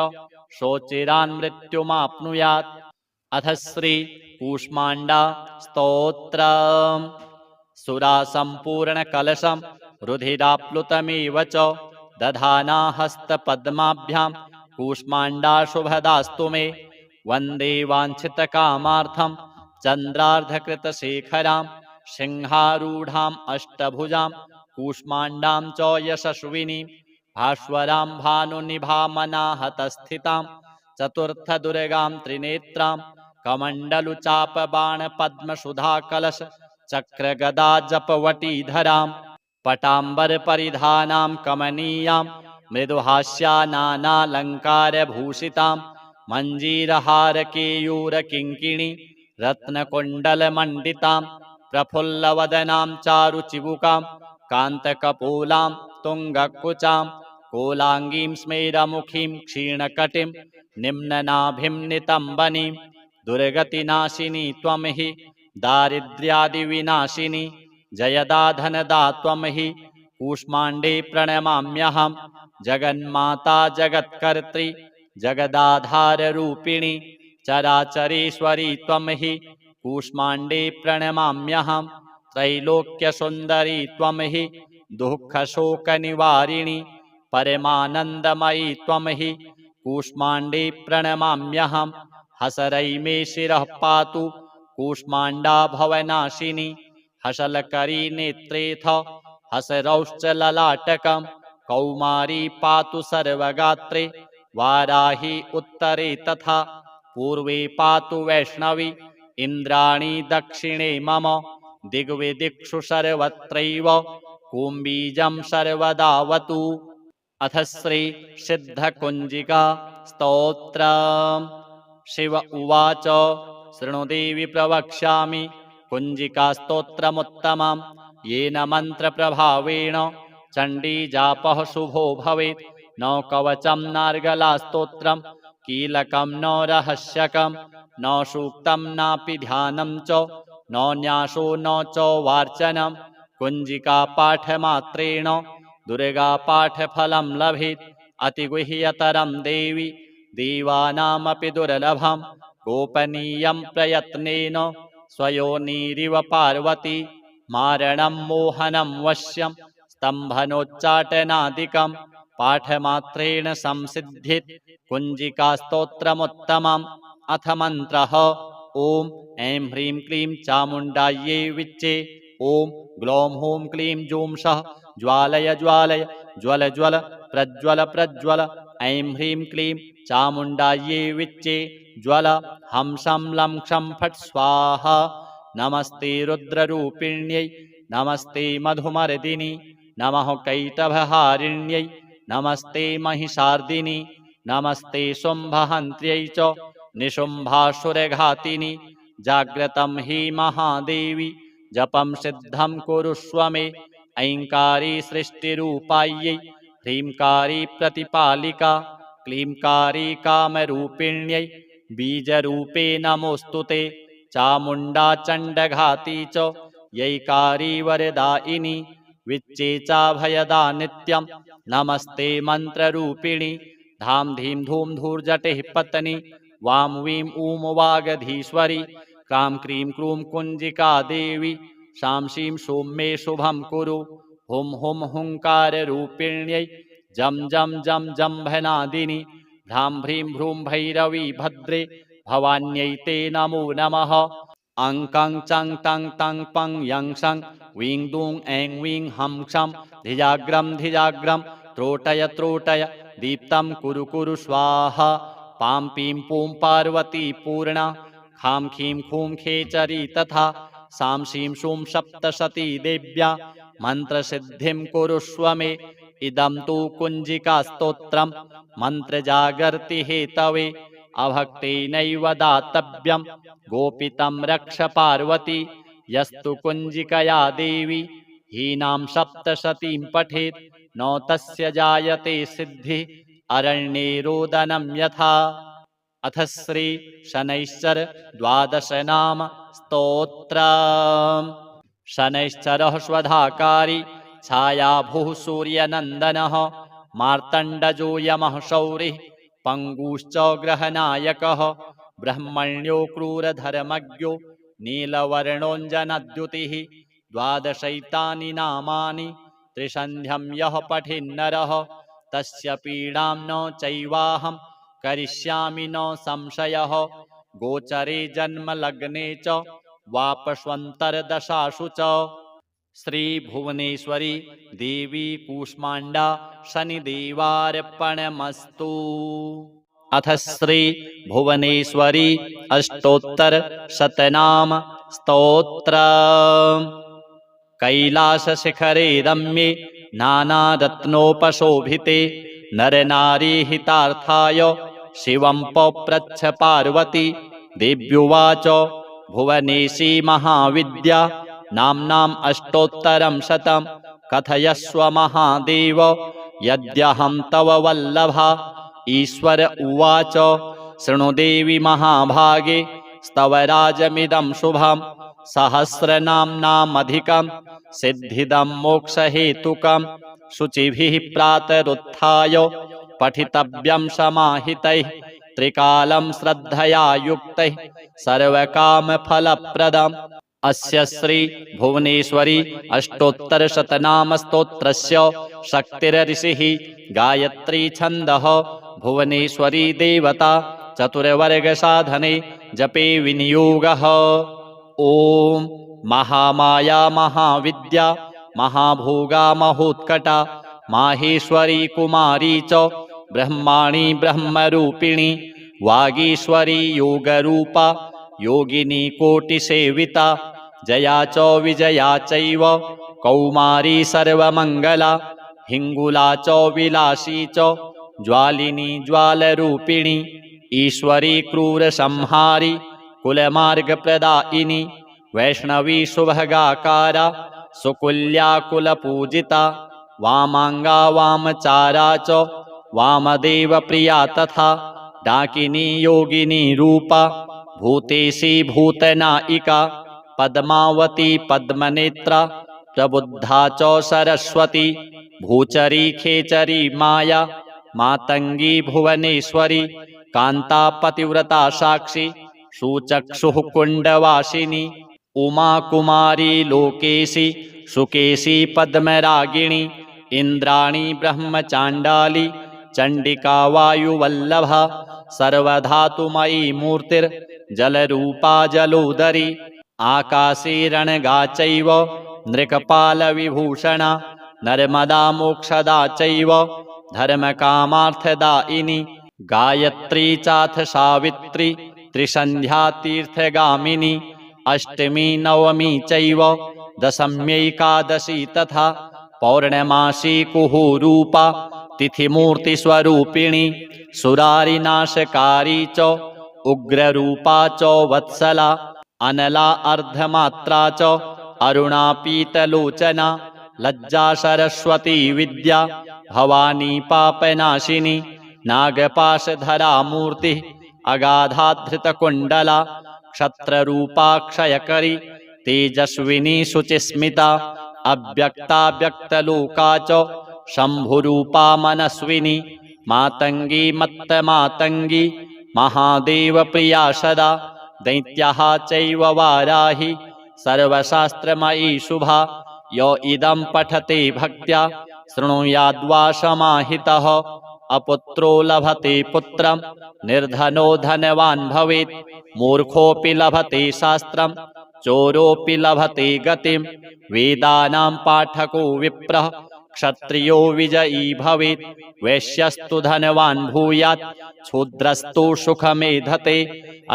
शोचिरान् मृत्युमाप्नुयात्। अथ श्री कूष्माण्डा स्तोत्रम्। सुरासम्पूर्णकलशं रुधिराप्लुतमेव च दधाना हस्तपद्माभ्यां कूष्माण्डा शुभदास्तु मे। वन्दे वाञ्छितकामार्थं चन्द्रार्धकृतशेखरां सिंहारूढाम् अष्टभुजां कूष्माण्डां च यशस्विनीं भास्वरां भानुनिभामनाहतस्थितां चतुर्थदुर्गां त्रिनेत्रां कमण्डलुचापबाणपद्मसुधाकलश चक्रगदा जपवटीधरां पटाम्बरपरिधानां कमनीयां मृदुहास्यानानालङ्कारभूषितां मञ्जीरहारकेयूरकिङ्किणी रत्नकुण्डलमण्डितां प्रफुल्लवदनां चारुचिबुकां कान्तकपोलां तुङ्गकुचां कोलाङ्गीं स्मेरमुखीं क्षीणकटिं निम्ननाभिं नितम्बनीं दुर्गतिनाशिनी त्वं हि दारिद्र्यादिविनाशिनी जयदा धनदा त्वं हि कूष्माण्डे प्रणमाम्यहं। जगन्माता जगत्कर्त्री जगदाधाररूपिणी चराचरेश्वरी त्वं हि कूष्माण्डे प्रणमाम्यहं। त्रैलोक्यसुन्दरी त्वं हि दुःखशोकनिवारिणी परमानन्दमयी त्वं हि कूष्माण्डे प्रणमाम्यहं। हसरै मे शिरः पातु कूष्माण्डा भवनाशिनी हसलकरी नेत्रेथ हसरौश्च ललाटकं कौमारी पातु सर्वगात्रे वाराही उत्तरे तथा पूर्वे पातु वैष्णवी इन्द्राणी दक्षिणे मम दिग्विदिक्षु सर्वत्रैव कुम्बीजं सर्वदावतु। अथ श्री सिद्धकुञ्जिका स्तोत्रम्। शिव उवाच शृणुदेवि प्रवक्ष्यामि कुञ्जिकास्तोत्रमुत्तमं येन मन्त्रप्रभावेण चण्डीजापः शुभो भवेत्। न कवचं नार्गलास्तोत्रं कीलकं न रहस्यकं न सूक्तं नापि ध्यानं च न न्यासो न च वार्चनं कुञ्जिकापाठमात्रेण दुर्गापाठफलं लभेत्। अतिगुह्यतरं देवि देवानामपि दुर्लभं गोपनीयं प्रयत्नेन स्वयोनिरिव पार्वती मारणं मोहनं वश्यं स्तम्भनोच्चाटनादिकं पाठमात्रेण संसिद्धित् कुञ्जिकास्तोत्रमुत्तमम्। अथ मन्त्रः ॐ ऐं ह्रीं क्लीं चामुण्डायै विच्चे ॐ ग्लौं हूं क्लीं जूं सः ज्वालय ज्वालय ज्वल ज्वल प्रज्वल प्रज्वल ऐं ह्रीं क्लीं चामुण्डायै विच्चे ज्वल हं शं लं क्षं फट् स्वाहा। नमस्ते रुद्ररूपिण्यै नमस्ते मधुमर्दिनि नमः कैटभहारिण्यै नमस्ते महिषार्दिनि नमस्ते शुम्भहन्त्र्यै च निशुम्भासुरघातिनि। जाग्रतं हि महादेवी जपं सिद्धं कुरुष्व मे ऐङ्कारी सृष्टिरूपायै ह्रींकारी प्रतिपालिका क्लींकारी कामरूपिण्यै बीजरूपे नमोऽस्तुते। चामुण्डा चण्डघाती च यैकारी वरदायिनी विच्चे चाभयदा नित्यं नमस्ते मन्त्ररूपिणी। धां धीं धूं धूर्जटिः पत्नी वां वीं ऊं वागधीश्वरी क्रां क्रीं क्रूं कुञ्जिका देवी शां शीं शूं मे शुभं कुरु। हुं हुं हुङ्काररूपिण्यै जं जं जं जम्भनादिनि भ्रां भ्रीं भ्रूं भैरवी भद्रे भवान्यै ते नमो नमः। अं कं चं तं तं पं यं सं वीं दूं ऐं वीं हं क्षं धिजाग्रं धिजाग्रं त्रोटय त्रोटय दीप्तं कुरु कुरु स्वाहा। पां पीं पूं पार्वती पूर्णा खां खीं खूं खेचरी तथा सां शीं शूं सप्तशती देव्या मन्त्रसिद्धिं कुरुष्व मे। इदं तु कुञ्जिकास्तोत्रं मन्त्रजागर्ति हेतवे अभक्तेनैव दातव्यं गोपितं रक्ष पार्वती। यस्तु कुञ्जिकया देवी हीनां सप्तशतीं पठेत् न तस्य जायते सिद्धिः अरण्ये रोदनं यथा। अथ श्री शनैश्चर द्वादश नाम स्तोत्र। शनैश्चरः स्वधाकारी छायाभूः सूर्यनन्दनः मार्तण्डजो यमः शौरिः पङ्गुश्च ग्रहनायकः ब्रह्मण्यो क्रूरधर्मज्ञो नीलवर्णोऽञ्जनद्युतिः द्वादशैतानि नामानि त्रिसन्ध्यं यः पठेन्नरः तस्य पीडां न चैवाहं करिष्यामि न संशयः। गोचरे जन्मलग्ने च वापस्वन्तर्दशासु च। श्री भुवनेश्वरी देवी कूष्माण्डा शनिदेवार्पणमस्तु। अथ श्री भुवनेश्वरी अष्टोत्तर शतनाम स्तोत्र। कैलासशिखरे रम्ये नानारत्नोपशोभिते नरनारीहितार्थाय शिवं पप्रच्छ पार्वती। देव्युवाच भुवनेशी महाविद्या नाम्नाम् अष्टोत्तरं शतं कथयस्व महादेव यद्यहं तव वल्लभा। ईश्वर उवाच शृणु देवि महाभागे स्तवराजमिदं शुभं सहस्रनाम्नामधिकं सिद्धिदं मोक्षहेतुकं शुचिभिः प्रातरुत्थाय पठितव्यं समाहितैः त्रिकालं श्रद्धया युक्तैः सर्वकामफलप्रदम्। अस्य श्री भुवनेश्वरी अष्टोत्तरशतनाम स्तोत्रस्य शक्तिरऋषिः गायत्री छन्दः भुवनेश्वरी देवता चतुर्वर्गसाधने जपे विनियोगः। ॐ महामाया महाविद्या महाभोगा महोत्कटा माहेश्वरी कुमारी च ब्रह्माणी ब्रह्मरूपिणी वागीश्वरी योगरूपा योगिनी कोटिसेविता जया च विजया चैव कौमारी सर्वमङ्गला हिङ्गुला च विलासी च ज्वालिनी ज्वालरूपिणी ईश्वरी क्रूरसंहारी कुलमार्गप्रदायिनी वैष्णवी शुभगाकारा सुकुल्या कुलपूजिता वामाङ्गा वामचारा च वामदेवप्रिया तथा डाकिनी योगिनी रूपा भूतेशी भूतनायिका पद्मावती पद्मनेत्रा प्रबुद्धा च सरस्वती भूचरी खेचरी माया मातंगी भुवनेश्वरी कांता पतिव्रता साक्षी सुचक्षुः कुंडवासिनी उमा कुमारी लोकेशी सुकेशी पद्मरागिणी इंद्राणी ब्रह्मचांडाली चंडिका वायुवल्लभा सर्वधातुमयी मूर्तिर्जलरूपा जलोदरी आकाशी रणगा चैव नृकपालविभूषणा नर्मदा मोक्षदा चैव धर्मकामार्थदायिनी गायत्री चाथ सावित्री त्रिसन्ध्या तीर्थगामिनी अष्टमी नवमी चैव दशम्यैकादशी तथा पौर्णमासी कुहुरूपा तिथिमूर्तिस्वरूपिणी सुरारिनाशकारी च उग्ररूपा च वत्सला अनला अर्धमात्रा च अरुणा पीतलोचना लज्जा सरस्वती विद्या भवानी पापनाशिनी नागपाशधरा मूर्ति अगाधाधृतकुण्डला क्षत्ररूपा क्षयकरी तेजस्विनी शुचिस्मिता अव्यक्ता व्यक्तलोका च शंभुरूपा मनस्विनी मातंगी मत्तमातंगी महादेव प्रिया सदा दैत्याः चैव वाराहि सर्वशास्त्रमयी शुभा यो इदं पठते भक्त्या शृणुयाद्वा समाहितः अपुत्रो लभते पुत्रं निर्धनो धनवान् भवेत् मूर्खोऽपि लभते शास्त्रं चोरोऽपि लभते गतिं वेदानां पाठको विप्रः क्षत्रियो विजयी भवेत् वैश्यस्तु धनवान् भूयात् शूद्रस्तु सुखमेधते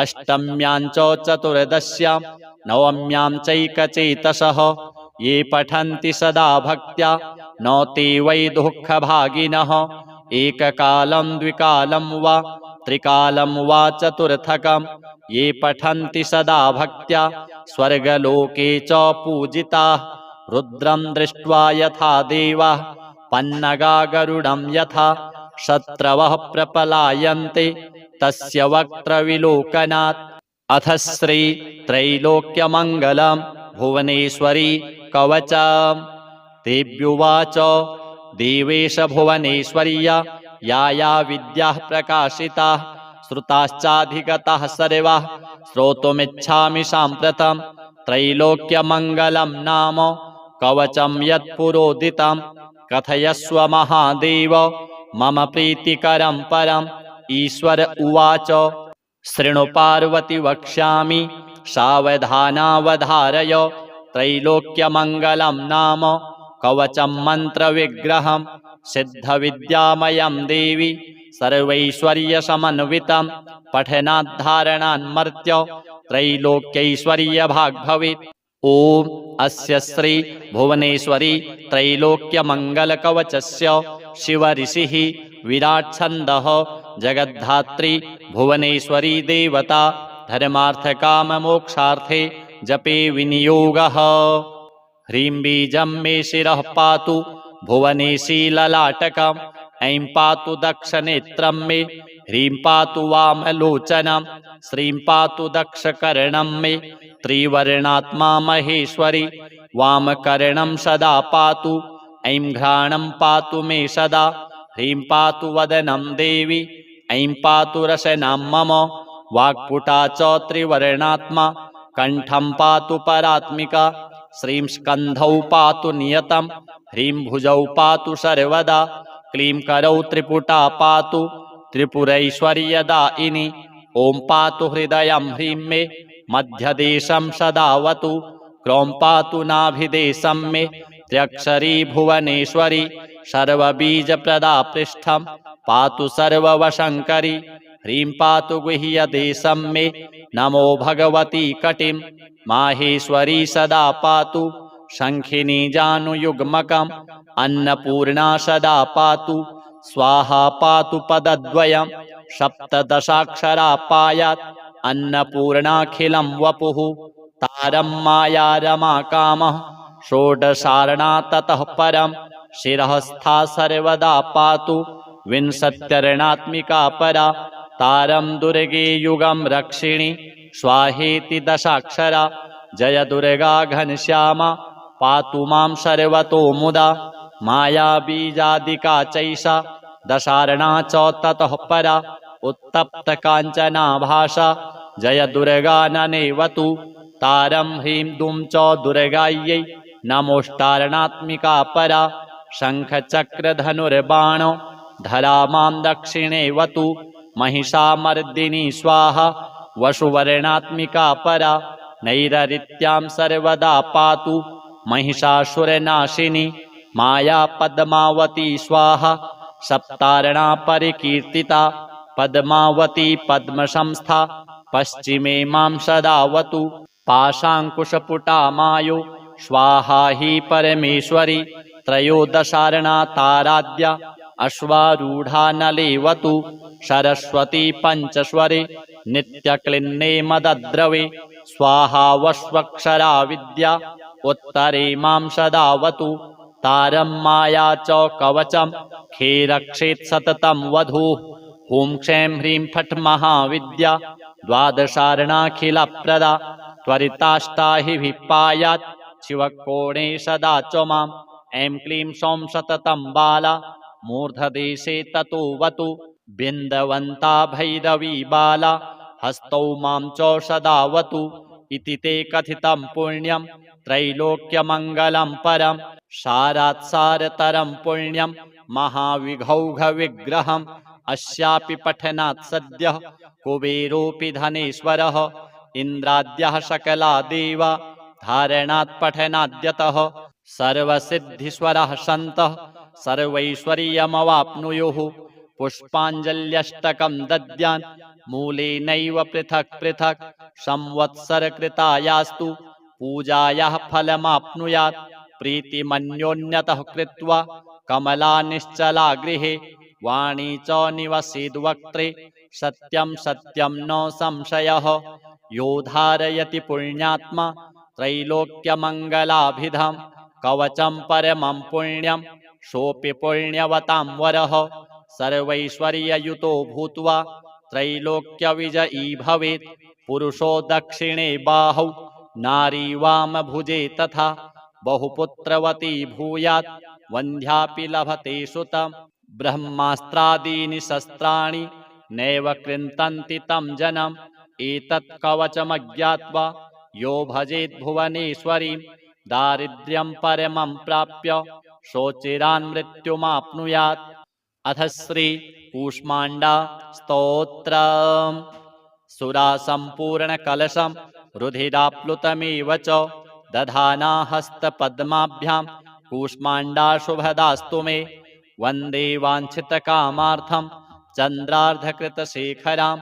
अष्टम्यां च चतुर्दश्यां नवम्यां चैकचेतसः ये पठन्ति सदा भक्त्या न ते वै दुःखभागिनः एककालं द्विकालं वा त्रिकालं वा चतुर्थकं ये पठन्ति सदा भक्त्या स्वर्गलोके च पूजिताः रुद्रं दृष्ट्वा यथा देवाः पन्नगा गरुडं यथा शत्रवः प्रपलायन्ते तस्य वक्त्रविलोकनात्। अथ श्री त्रैलोक्यमङ्गलं भुवनेश्वरी कवचम्। तेभ्युवाच देवेश भुवनेश्वर्या या विद्याः प्रकाशिताः श्रुताश्चाधिगताः सर्वाः श्रोतुमिच्छामि साम्प्रतं। त्रैलोक्यमङ्गलं नाम कवचं यत्पुरोदितं कथयस्व महादेव मम प्रीतिकरं परम्। ईश्वर उवाच शृणु पार्वती वक्ष्यामि सावधानावधारय। त्रैलोक्यमङ्गलं नाम कवचं मन्त्रविग्रहं सिद्धविद्यामयं देवी सर्वैश्वर्यसमन्वितं पठनाद्धारणान्मर्त्य त्रैलोक्यैश्वर्यभाग् भवेत्। ॐ अस्य श्री भुवनेश्वरी त्रैलोक्यमङ्गलकवचस्य शिवऋषिः विराट्छन्दः जगद्धात्री भुवनेश्वरी देवता धर्मार्थकाममोक्षार्थे जपे विनियोगः। ह्रीं बीजं मे शिरः पातु भुवनेशी ललाटकम्। ऐं पातु दक्षनेत्रं मे ह्रीं पातु वामलोचनं। श्रीं पातु दक्षकर्णं मे त्रिवर्णात्मा महेश्वरी वामकर्णं सदा पातु। ऐं घ्राणं पातु मे सदा ह्रीं पातु वदनं देवी। ऐं पातु रसनां मम वाक्पुटा च त्रिवर्णात्मा कण्ठं पातु परात्मिका। श्रीं स्कन्धौ पातु नियतं ह्रीं भुजौ पातु सर्वदा। क्लीं करौ त्रिपुटा पातु त्रिपुरैश्वर्यदायिनी। ॐ पातु हृदयं ह्रीं मे मध्यदेशं सदावतु। क्रौं पातु नाभिदेशं मे त्र्यक्षरी भुवनेश्वरी सर्वबीजप्रदा पृष्ठं पातु सर्ववशङ्करी। ह्रीं पातु गुह्यदेशं मे नमो भगवती कटिं माहेश्वरी सदा पातु। शङ्खिनी जानुयुग्मकम् अन्नपूर्णा सदा पातु। स्वाहा पातु पदद्वयं सप्तदशाक्षरा पायात् अन्नपूर्णाखिलं वपुः। तारं माया रमाकामः षोडशार्णा ततः परं शिरःस्था सर्वदा पातु विंशत्यर्णात्मिका परा। तारं दुर्गे युगं रक्षिणी स्वाहेति दशाक्षरा। जय दुर्गा घनश्यामा पातु मां सर्वतो मुदा। माया बीजादिका चैषा दशार्णा च ततः परा। उत्तप्त काञ्चना भाषा जय दुर्गा ननेवतु। तारं ह्रीं दुं च दुर्गायै नमोष्टार्णात्मिका परा। शङ्खचक्रधनुर्बाणो धरा मां दक्षिणेवतु। महिषामर्दिनी स्वाहा वसुवर्णात्मिका परा। नैररित्यां सर्वदा पातु महिषासुरनाशिनी। माया पद्मावती स्वाहा सप्तार्णा परिकीर्तिता। पद्मावती पद्मसंस्था पश्चिमे मां सदावतु। पाशाङ्कुशपुटा मायो स्वाहा हि परमेश्वरी। त्रयोदशार्णा ताराद्या अश्वारूढा नलेवतु। सरस्वती पञ्चस्वरे नित्यक्लिन्ने मदद्रवे। स्वाहा वस्वक्षरा विद्या उत्तरे मां सदावतु। तारं माया च कवचं खेरक्षेत् सततं वधूः। हुं क्षैं ह्रीं फट् महाविद्या द्वादशार्णाखिलप्रदा। त्वरिताष्टा हि विपायात् शिवकोणे सदा च माम्। ऐं क्लीं सौं सततं बाला मूर्धदेशे ततोऽवतु। बिन्दवन्ता भैरवी बाला हस्तौ मां च सदावतु। इति ते कथितं पुण्यं त्रैलोक्यमङ्गलं परं। सारात्सारतरं पुण्यं महाविघौघविग्रहम्। अस्यापि पठनात् सद्यः कुबेरोऽपि धनेश्वरः। इन्द्राद्यः सकला देवा धारणात् पठनाद्यतः। सर्वसिद्धिस्वरः सन्तः सर्वैश्वर्यमवाप्नुयुः। पुष्पाञ्जल्यष्टकं दद्यान् मूलेनैव पृथक् पृथक्। संवत्सरकृतायास्तु पूजायाः फलमाप्नुयात्। प्रीतिमन्योन्यतः कृत्वा कमला निश्चला गृहे। वाणी च निवसेद्वक्त्रे सत्यं सत्यं न संशयः। यो धारयति पुण्यात्मा त्रैलोक्यमङ्गलाभिधं कवचं परमं पुण्यं सोऽपि पुण्यवतां वरः। सर्वैश्वर्ययुतो भूत्वा त्रैलोक्यविजयी भवेत्। पुरुषो दक्षिणे बाहौ नारी वामभुजे तथा बहुपुत्रवती भूयात् वन्ध्यापि लभते सुतम्। ब्रह्मास्त्रादीनि शस्त्राणि नैव कृन्तन्ति तं जनम्। एतत् कवचमज्ञात्वा यो भजेत् भुवनेश्वरीं दारिद्र्यं परमं प्राप्य शोचिरान् मृत्युमाप्नुयात्। अथ श्री कूष्माण्डा स्तोत्रम्। सुरासम्पूर्णकलशं रुधिराप्लुतमेव च दधाना हस्तपद्माभ्यां कूष्माण्डा शुभदास्तु मे। वन्दे वाञ्छितकामार्थं चन्द्रार्धकृतशेखरां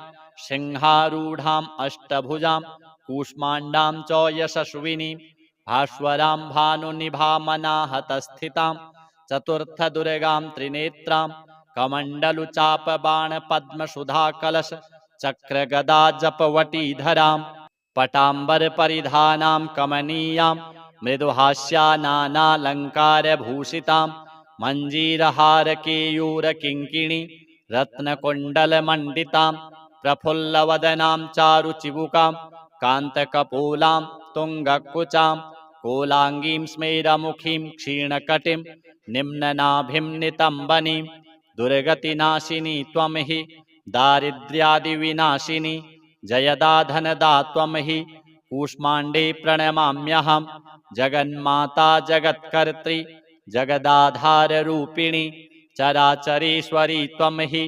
सिंहारूढाम् अष्टभुजां कूष्माण्डां च यशस्विनीं भास्वरां भानुनिभामनाहतस्थितां चतुर्थदुर्गां त्रिनेत्रां कमण्डलुचापबाणपद्मसुधाकलश चक्रगदाजपवटीधरां पटाम्बरपरिधानां कमनीयां मृदुहास्यानानालङ्कारभूषितां मञ्जीरहारकेयूरकिङ्किणी रत्नकुण्डलमण्डितां प्रफुल्लवदनां चारुचिबुकां कान्तकपोलां तुङ्गकुचां कोलाङ्गीं स्मेरमुखीं क्षीणकटिं निम्ननाभिं नितम्बनीं दुर्गतिनाशिनी त्वं हि दारिद्र्यादिविनाशिनी जयदा धनदा त्वं हि कूष्माण्डे प्रणमाम्यहं। जगन्माता जगत्कर्त्री जगदाधाररूपिणी चराचरेश्वरी त्वं हि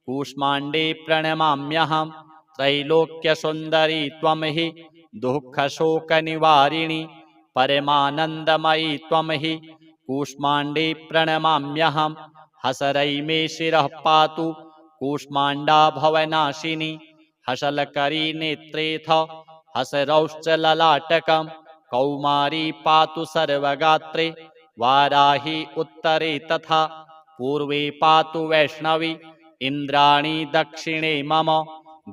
कूष्माण्डे प्रणमाम्यहं। त्रैलोक्यसुन्दरी त्वं हि दुःखशोकनिवारिणी परमानन्दमयी त्वं हि कूष्माण्डे प्रणमाम्यहं। हसरै मे शिरः पातु कूष्माण्डा भवनाशिनी हसलकरी नेत्रेथ हसरौश्च ललाटकं कौमारी पातु सर्वगात्रे वाराही उत्तरे तथा पूर्वे पातु वैष्णवी इन्द्राणी दक्षिणे मम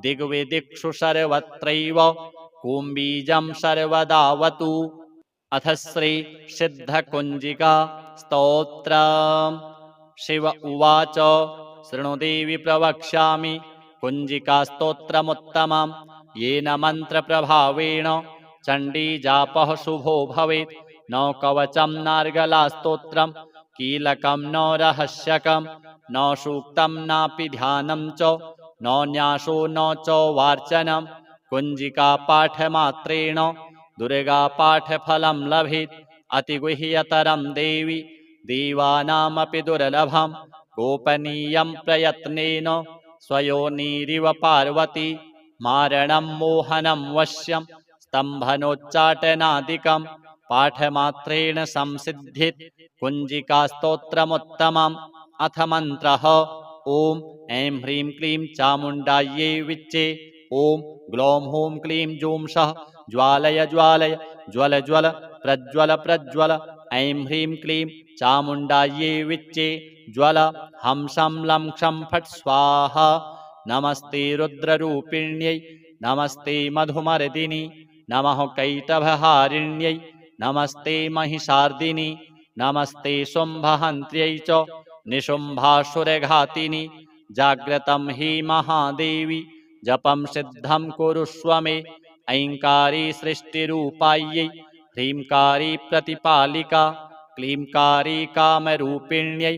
दिग्विदिक्षु सर्वत्रैव कुम्बीजं सर्वदावतु। अथ श्री सिद्धकुञ्जिका स्तोत्रम्। शिव उवाच शृणु देवि प्रवक्ष्यामि कुञ्जिकास्तोत्रमुत्तमं येन मन्त्रप्रभावेण चण्डीजापः शुभो भवेत्। न कवचं नार्गलास्तोत्रं कीलकं न रहस्यकं न सूक्तं नापि ध्यानं च न न्यासो न च वार्चनं। कुञ्जिकापाठमात्रेण दुर्गापाठफलं लभेत्। अतिगुह्यतरं देवि देवानामपि दुर्लभं गोपनीयं प्रयत्नेन स्वयोनिरिव पार्वती मारणं मोहनं वश्यं स्तम्भनोच्चाटनादिकं पाठमात्रेण संसिद्धित् कुञ्जिकास्तोत्रमुत्तमम्। अथ मन्त्रः ॐ ऐं ह्रीं क्लीं चामुण्डायै विच्चे ॐ ग्लौं हूं क्लीं जूं सः ज्वालय ज्वालय ज्वल ज्वल प्रज्वल प्रज्वल। ऐं ह्रीं क्लीं चामुण्डायै विच्चे ज्वल हं शं लं क्षं फट् स्वाहा। नमस्ते रुद्ररूपिण्यै नमस्ते मधुमर्दिनि नमः कैटभहारिण्यै नमस्ते महिषार्दिनि नमस्ते शुम्भहन्त्र्यै च निशुम्भासुरघातिनि। जाग्रतं हि महादेवी जपं सिद्धं कुरुष्व मे। ऐङ्कारी सृष्टिरूपायै ह्रींकारी प्रतिपालिका क्लींकारी कामरूपिण्यै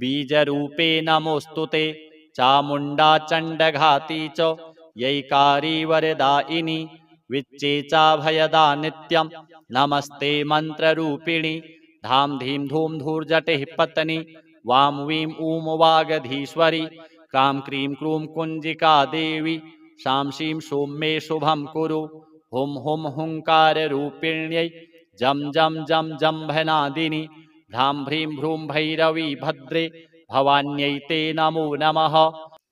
बीजरूपे नमोऽस्तु ते। चामुण्डा चण्डघाती च यैकारी वरदायिनी विच्चे चाभयदा नित्यं नमस्ते मन्त्ररूपिणी। धां धीं धूं धूर्जटिः पत्नी वां वीं ऊं वागधीश्वरी क्रां क्रीं क्रूं कुञ्जिका देवी शां शीं शूं मे शुभं कुरु। हुं हुं हुङ्काररूपिण्यै जं जं जं जम्भनादिनि भ्रां भ्रीं भ्रूं भैरवी भद्रे भवान्यै ते नमो नमः।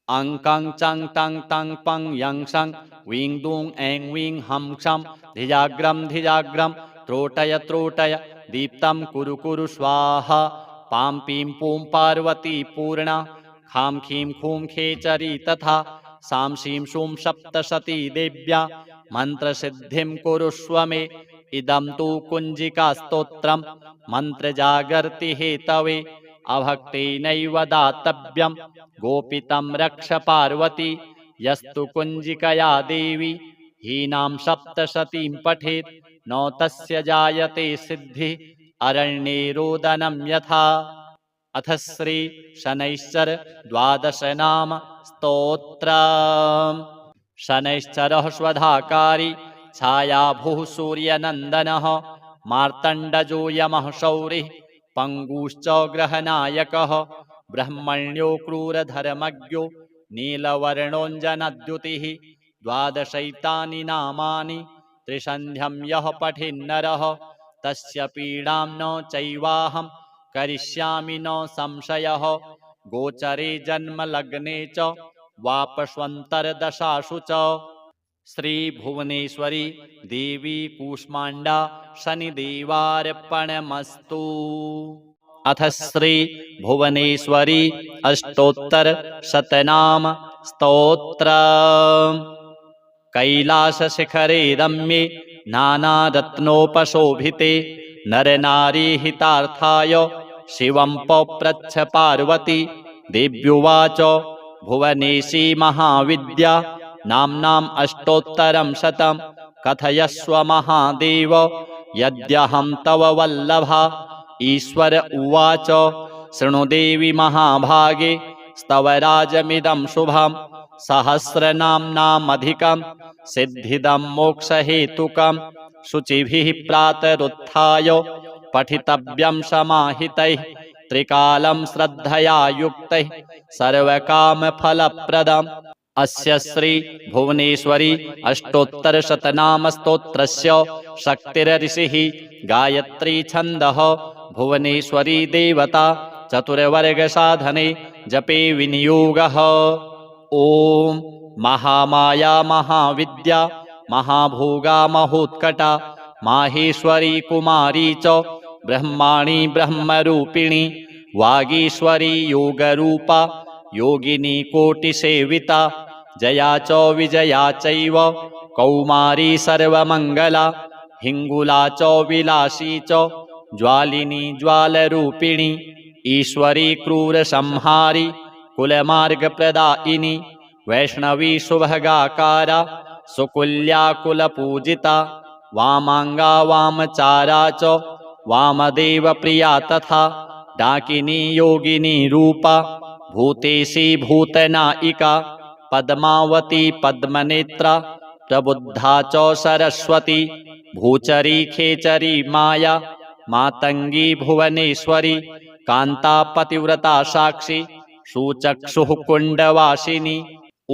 अं कं चं तं तं पं यं सं वीं दूं ऐं वीं हं क्षं धिजाग्रं धिजाग्रं त्रोटय त्रोटय दीप्तं कुरु कुरु स्वाहा। पां पीं पूं पार्वती पूर्णा खां खीं खूं खेचरी तथा सां शीं शूं सप्तशती देव्या मन्त्रसिद्धिं कुरुष्व मे। इदं तु कुञ्जिकास्तोत्रं मन्त्रजागर्ति हेतवे अभक्तेनैव दातव्यं गोपितं रक्ष पार्वती यस्तु कुञ्जिकया देवी हीनां सप्तशतीं पठेत् न तस्य जायते सिद्धिः अरण्ये रोदनं यथा। अथ श्री शनैश्चर द्वादश नाम स्तोत्रम्। शनैश्चरः स्वधाकारी छायाभूः सूर्यनन्दनः मार्तण्डजो यमः शौरिः पङ्गुश्च ग्रहनायकः ब्रह्मण्यो क्रूरधर्मज्ञो नीलवर्णोऽञ्जनद्युतिः। द्वादशैतानि नामानि त्रिसन्ध्यं यः पठेन्नरः तस्य पीडां न चैवाहं करिष्यामि न संशयः। गोचरे जन्मलग्ने च वापस्वन्तर्दशासु च। श्री भुवनेश्वरी देवी कूष्माण्डा शनिदेवार्पणमस्तु। अथ श्री भुवनेश्वरी अष्टोत्तर शतनाम स्तोत्र। कैलासशिखरे रम्ये नानारत्नोपशोभिते नरनारीहितार्थाय शिवं पप्रच्छ पार्वती। देव्युवाच भुवनेशी महाविद्या नाम्नाम् अष्टोत्तरं शतं कथयस्व महादेव यद्यहं तव वल्लभा। ईश्वर उवाच शृणु देवि महाभागे स्तवराजमिदं शुभं सहस्रनाम्नामधिकं सिद्धिदं मोक्षहेतुकं। शुचिभिः प्रातरुत्थाय पठितव्यं समाहितैः त्रिकालं श्रद्धया युक्तैः सर्वकामफलप्रदम्। अस्य श्री भुवनेश्वरी अष्टोत्तरशतनाम स्तोत्रस्य शक्तिरऋषिः गायत्री छन्दः भुवनेश्वरी देवता चतुर्वर्गसाधने जपे विनियोगः। ॐ महामाया महाविद्या महाभोगा महोत्कटा माहेश्वरी कुमारी च ब्रह्माणी ब्रह्मरूपिणी वागीश्वरी योगरूपा योगिनी कोटिसेविता जया च विजया चैव कौमारी सर्वमङ्गला हिङ्गुला च विलासी च ज्वालिनी ज्वालरूपिणी ईश्वरी क्रूरसंहारी कुलमार्गप्रदायिनी वैष्णवी शुभगाकारा सुकुल्या कुलपूजिता वामाङ्गा वामचारा च वामदेवप्रिया तथा डाकिनी योगिनी रूपा भूतेशी भूतनायिका पद्मावती पद्मनेत्रा प्रबुद्धा च सरस्वती भूचरी खेचरी माया मातंगी भुवनेश्वरी कांता पतिव्रता साक्षी सुचक्षुः कुंडवासिनी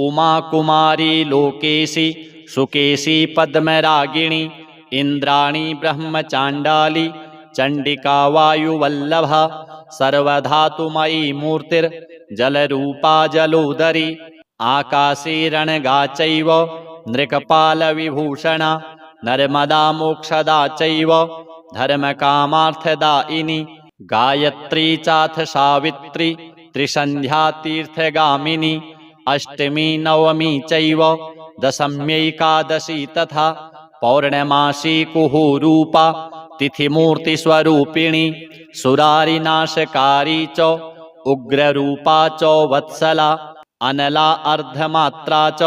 उमा कुमारी लोकेशी सुकेशी पद्मरागिणी इंद्राणी ब्रह्मचांडाली चंडिका वायुवल्लभा सर्वधातुमयी मूर्तिर्जलरूपा जलोदरी आकाशी रणगा चैव नृकपालविभूषणा नर्मदा मोक्षदा चैव धर्मकामार्थदायिनी गायत्री चाथ सावित्री त्रिसन्ध्या तीर्थगामिनी अष्टमी नवमी चैव दशम्यैकादशी तथा पौर्णमासी कुहुरूपा तिथिमूर्तिस्वरूपिणी सुरारिनाशकारी च उग्ररूपा च वत्सला अनला अर्धमात्रा च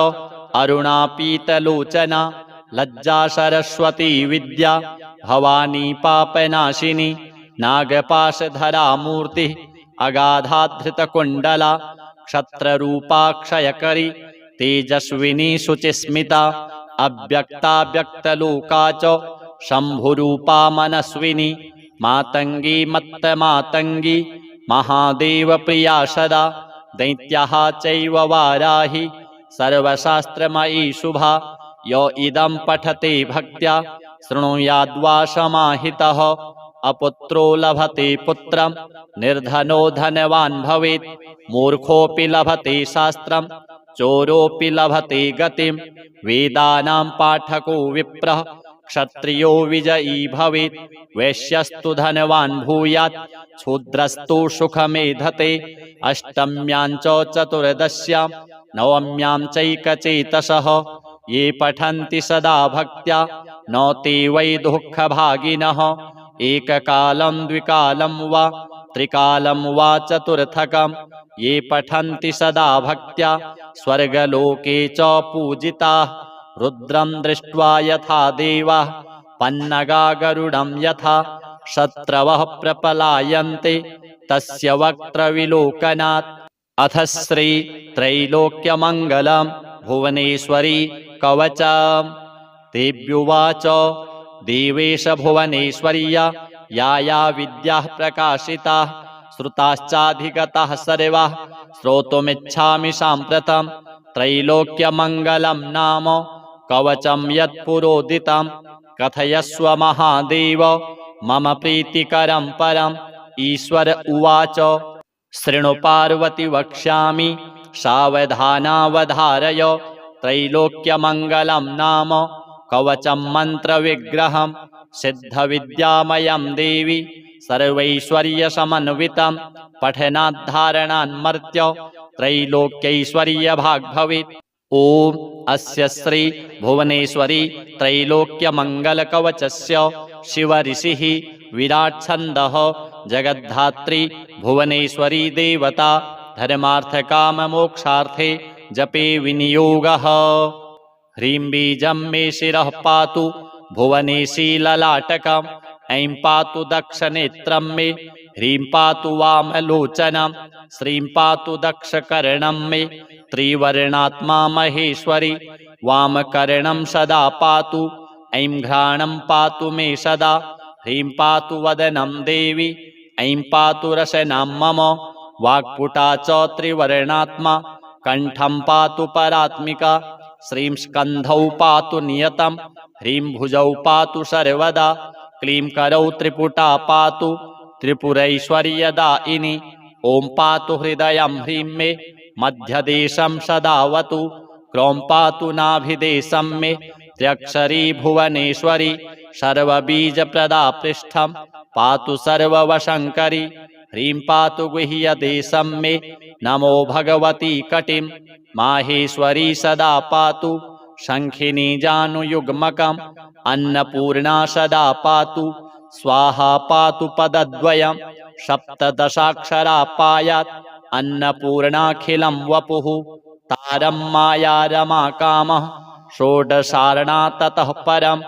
अरुणा पीतलोचना लज्जा सरस्वती विद्या भवानी पापनाशिनी नागपाशधरा मूर्ति अगाधाधृतकुण्डला क्षत्ररूपा क्षयकरी तेजस्विनी शुचिस्मिता अव्यक्ता व्यक्तलोका च शंभुरूपा मनस्विनी मातंगी मत्तमातंगी महादेवप्रिया सदा दैत्याः चैव वाराहि सर्वशास्त्रमयी शुभा यो इदं पठते भक्त्या शृणुयाद्वा समाहितः अपुत्रो लभते पुत्रं निर्धनो धनवान् भवेत् मूर्खोऽपि लभते शास्त्रं चोरोऽपि लभते गतिं वेदानां पाठको विप्रः क्षत्रियो विजयी भवेत् वैश्यस्तु धनवान् भूयात् शूद्रस्तु सुखमेधते अष्टम्यां च चतुर्दश्यां नवम्यां चैकचेतसः ये पठन्ति सदा भक्त्या न ते वै दुःखभागिनः एककालं द्विकालं वा त्रिकालं वा चतुर्थकं ये पठन्ति सदा भक्त्या स्वर्गलोके च पूजिताः रुद्रं दृष्ट्वा यथा देवाः पन्नगा गरुडं यथा शत्रवः प्रपलायन्ते तस्य वक्त्रविलोकनात्। अथ श्री त्रैलोक्यमङ्गलं भुवनेश्वरी कवचम्। तेभ्युवाच देवेश भुवनेश्वर्या या विद्याः प्रकाशिताः श्रुताश्चाधिगताः सर्वाः श्रोतुमिच्छामि साम्प्रतं त्रैलोक्यमङ्गलं नाम कवचं यत्पुरोदितं कथयस्व महादेव मम प्रीतिकरं परम्। ईश्वर उवाच शृणु पार्वती वक्ष्यामि सावधानावधारय त्रैलोक्यमङ्गलं नाम कवचं मन्त्रविग्रहं सिद्धविद्यामयं देवी सर्वैश्वर्यसमन्वितं पठनाद्धारणान्मर्त्य त्रैलोक्यैश्वर्यभाग् भवेत्। ॐ अस्य श्री भुवनेश्वरी त्रैलोक्यमङ्गलकवचस्य शिवऋषिः विराट्छन्दः जगद्धात्री भुवनेश्वरी देवता धर्मार्थकाममोक्षार्थे जपे विनियोगः। ह्रीं बीजं मे शिरः पातु भुवनेशी ललाटकम् ऐं पातु दक्षनेत्रं मे ह्रीं पातु वामलोचनं श्रीं पातु दक्षकर्णं मे त्रिवर्णात्मा महेश्वरी वामकर्णं सदा पातु ऐं घ्राणं पातु मे सदा ह्रीं पातु वदनं देवी ऐं पातु रसनां मम वाक्पुटा च त्रिवर्णात्मा कण्ठं पातु परात्मिका श्रीं स्कन्धौ पातु नियतं ह्रीं भुजौ पातु सर्वदा क्लीं करौ त्रिपुटा पातु त्रिपुरैश्वर्यदायिनी ॐ पातु हृदयं ह्रीं मे मध्यदेशं सदावतु क्रौं पातु नाभिदेशं मे त्र्यक्षरी भुवनेश्वरी सर्वबीजप्रदा पृष्ठं पातु सर्ववशङ्करी ह्रीं पातु गुह्यदेशं मे नमो भगवती कटिं माहेश्वरी सदा पातु शङ्खिनी जानुयुग्मकम् अन्नपूर्णा सदा पातु स्वाहा पातु पदद्वयं सप्तदशाक्षरा पायात् अन्नपूर्णाखिलं वपुः तारं माया रमाकामः षोडशार्णा ततः परं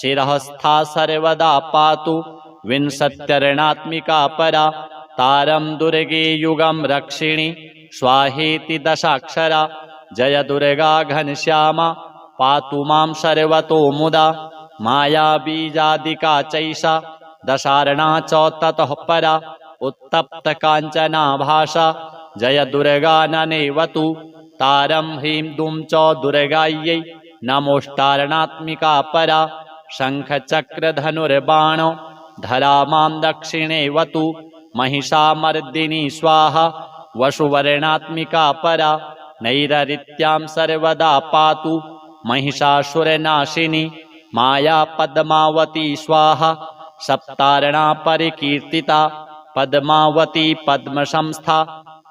शिरःस्था सर्वदा पातु विंशत्यर्णात्मिका परा तारं दुर्गे युगं रक्षिणी स्वाहेति दशाक्षरा जय दुर्गा घनश्यामा पातु मां सर्वतो मुदा माया बीजादिका चैषा दशार्णा च ततः परा उत्तप्त काञ्चना भाषा जय दुर्गा ननेवतु तारं ह्रीं दुं च दुर्गायै नमोष्टार्णात्मिका परा शङ्खचक्रधनुर्बाण धरा मां दक्षिणेवतु महिषामर्दिनी स्वाहा वसुवर्णात्मिका परा नैररित्यां सर्वदा पातु महिषासुरनाशिनी माया पद्मावती स्वाहा सप्तार्णा परिकीर्तिता पद्मावती पद्मसंस्था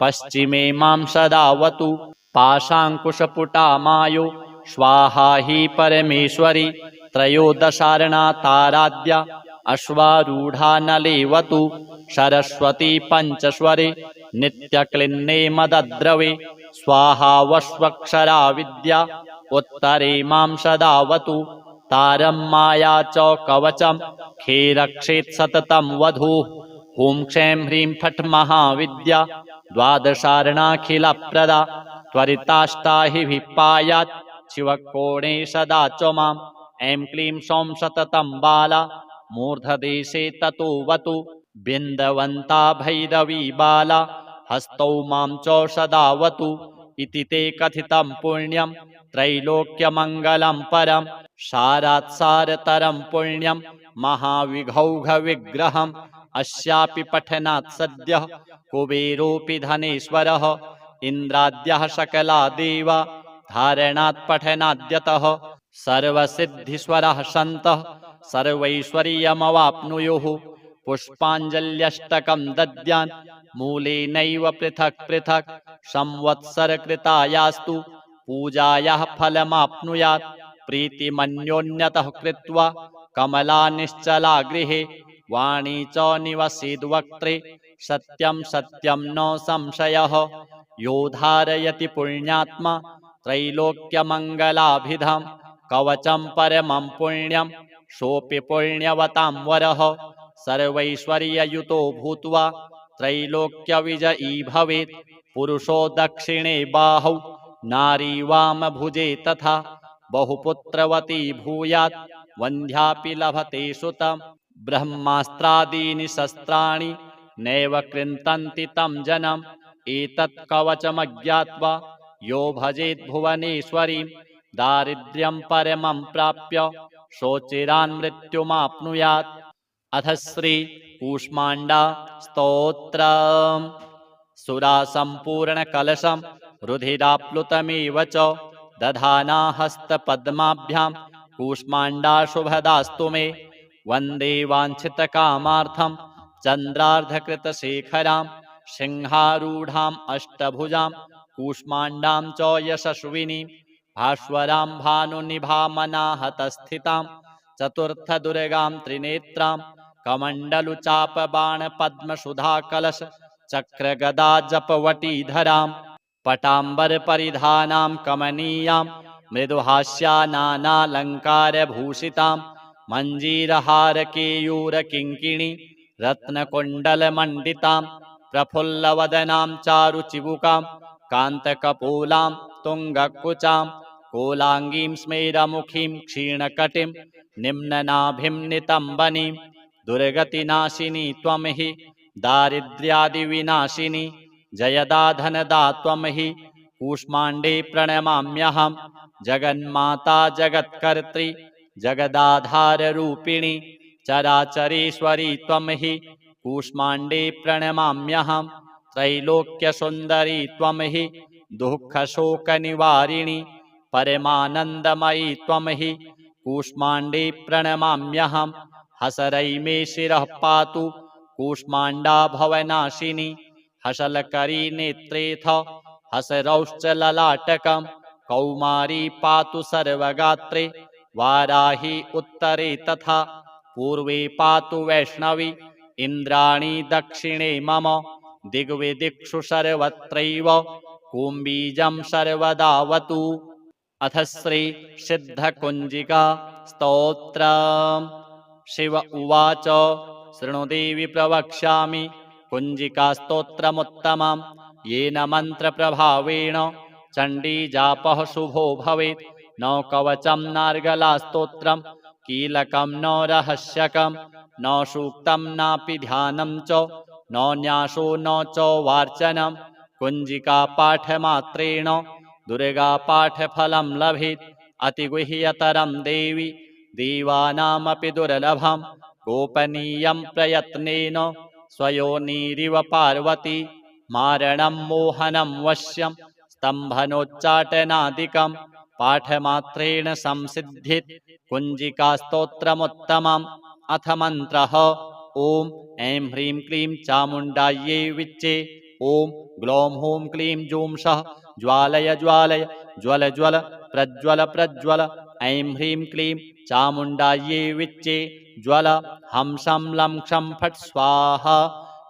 पश्चिमे मां सदावतु पाशाङ्कुशपुटा मायो स्वाहा हि परमेश्वरी त्रयोदशार्णा ताराद्या अश्वारूढा नलेवतु सरस्वती पञ्चस्वरे नित्यक्लिन्ने मदद्रवे स्वाहा वस्वक्षरा विद्या उत्तरे मां सदावतु तारं माया च कवचं खेरक्षेत् सततं वधूः हुं क्षैं ह्रीं फट् महाविद्या द्वादशार्णाखिलप्रदा त्वरिताष्टा हि विपायात् शिवकोणे सदा च माम् ऐं क्लीं सौं सततं बाला मूर्धदेशे ततोऽवतु बिन्दवन्ता भैरवी बाला हस्तौ मां च सदावतु इति ते कथितं पुण्यं त्रैलोक्यमङ्गलं परं सारात्सारतरं पुण्यं महाविघौघविग्रहम् अस्यापि पठनात् सद्यः कुबेरोऽपि धनेश्वरः इन्द्राद्यः सकला देवा धारणात् पठनाद्यतः सर्वसिद्धिस्वरः सन्तः सर्वैश्वर्यमवाप्नुयुः पुष्पाञ्जल्यष्टकं दद्यान् मूलेनैव पृथक् पृथक् संवत्सरकृतायास्तु पूजायाः फलमाप्नुयात् प्रीतिमन्योन्यतः कृत्वा कमला निश्चला गृहे वाणी च निवसेद्वक्त्रे सत्यं सत्यं न संशयः यो धारयति पुण्यात्मा त्रैलोक्यमङ्गलाभिधां कवचं परमं पुण्यं सोऽपि पुण्यवतां वरः सर्वैश्वर्ययुतो भूत्वा त्रैलोक्यविजयी भवेत् पुरुषो दक्षिणे बाहौ नारी वामभुजे तथा बहुपुत्रवती भूयात् वन्ध्यापि लभते सुतम् ब्रह्मास्त्रादीनि शस्त्राणि नैव कृन्तन्ति तं जनम् एतत् कवचमज्ञात्वा यो भजेत् भुवनेश्वरीं दारिद्र्यं परमं प्राप्य शोचिरान् मृत्युमाप्नुयात्। अथ श्री कूष्माण्डा स्तोत्रम्। सुरासम्पूर्णकलशं रुधिराप्लुतमेव च दधाना हस्तपद्माभ्यां कूष्माण्डा शुभदास्तु मे वन्दे वाञ्छितकामार्थं चन्द्रार्धकृतशेखरां सिंहारूढाम् अष्टभुजां कूष्माण्डां च यशस्विनीं भास्वरां भानुनिभामनाहतस्थितां चतुर्थदुर्गां त्रिनेत्रां कमण्डलुचापबाणपद्मसुधाकलश चक्रगदाजपवटीधरां पटाम्बरपरिधानां कमनीयां मृदुहास्यानानालङ्कारभूषितां मञ्जीरहारकेयूरकिङ्किणी रत्नकुण्डलमण्डितां प्रफुल्लवदनां चारुचिबुकां कान्तकपोलां तुङ्गकुचां कोलाङ्गीं स्मेरमुखीं क्षीणकटिं निम्ननाभिं नितम्बनीं दुर्गतिनाशिनी त्वं हि दारिद्र्यादिविनाशिनी जयदा धनदा त्वं हि कूष्माण्डे प्रणमाम्यहं जगन्माता जगत्कर्त्री जगदाधाररूपिणी चराचरेश्वरी त्वं हि कूष्माण्डे प्रणमाम्यहं त्रैलोक्यसुन्दरी त्वं हि दुःखशोकनिवारिणी परमानन्दमयी त्वं हि कूष्माण्डे प्रणमाम्यहं हसरै मे शिरः पातु कूष्माण्डा भवनाशिनी हसलकरी नेत्रेथ हसरौश्च ललाटकं कौमारी पातु सर्वगात्रे वाराही उत्तरे तथा पूर्वे पातु वैष्णवी इन्द्राणी दक्षिणे मम दिग्विदिक्षु सर्वत्रैव कुम्बीजं सर्वदावतु। अथ श्री सिद्धकुञ्जिका स्तोत्रम्। शिव उवाच शृणु देवि प्रवक्ष्यामि कुञ्जिकास्तोत्रमुत्तमं येन मन्त्रप्रभावेण चण्डीजापः शुभो भवेत् न कवचं नार्गलास्तोत्रं कीलकं न रहस्यकं न सूक्तं नापि ध्यानं च न न्यासो न च वार्चनं कुञ्जिकापाठमात्रेण दुर्गापाठफलं लभेत् अतिगुह्यतरं देवि देवानामपि दुर्लभं गोपनीयं प्रयत्नेन स्वयोनिरिव पार्वती मारणं मोहनं वश्यं स्तम्भनोच्चाटनादिकं पाठमात्रेण संसिद्धित् कुञ्जिकास्तोत्रमुत्तमम्। अथ मन्त्रः ॐ ऐं ह्रीं क्लीं चामुण्डायै विच्चे ॐ ग्लौं हूं क्लीं जूं सः ज्वालय ज्वालय ज्वल ज्वल प्रज्वल प्रज्वल ऐं ह्रीं क्लीं चामुण्डायै विच्चे ज्वल हं शं लं क्षं फट् स्वाहा।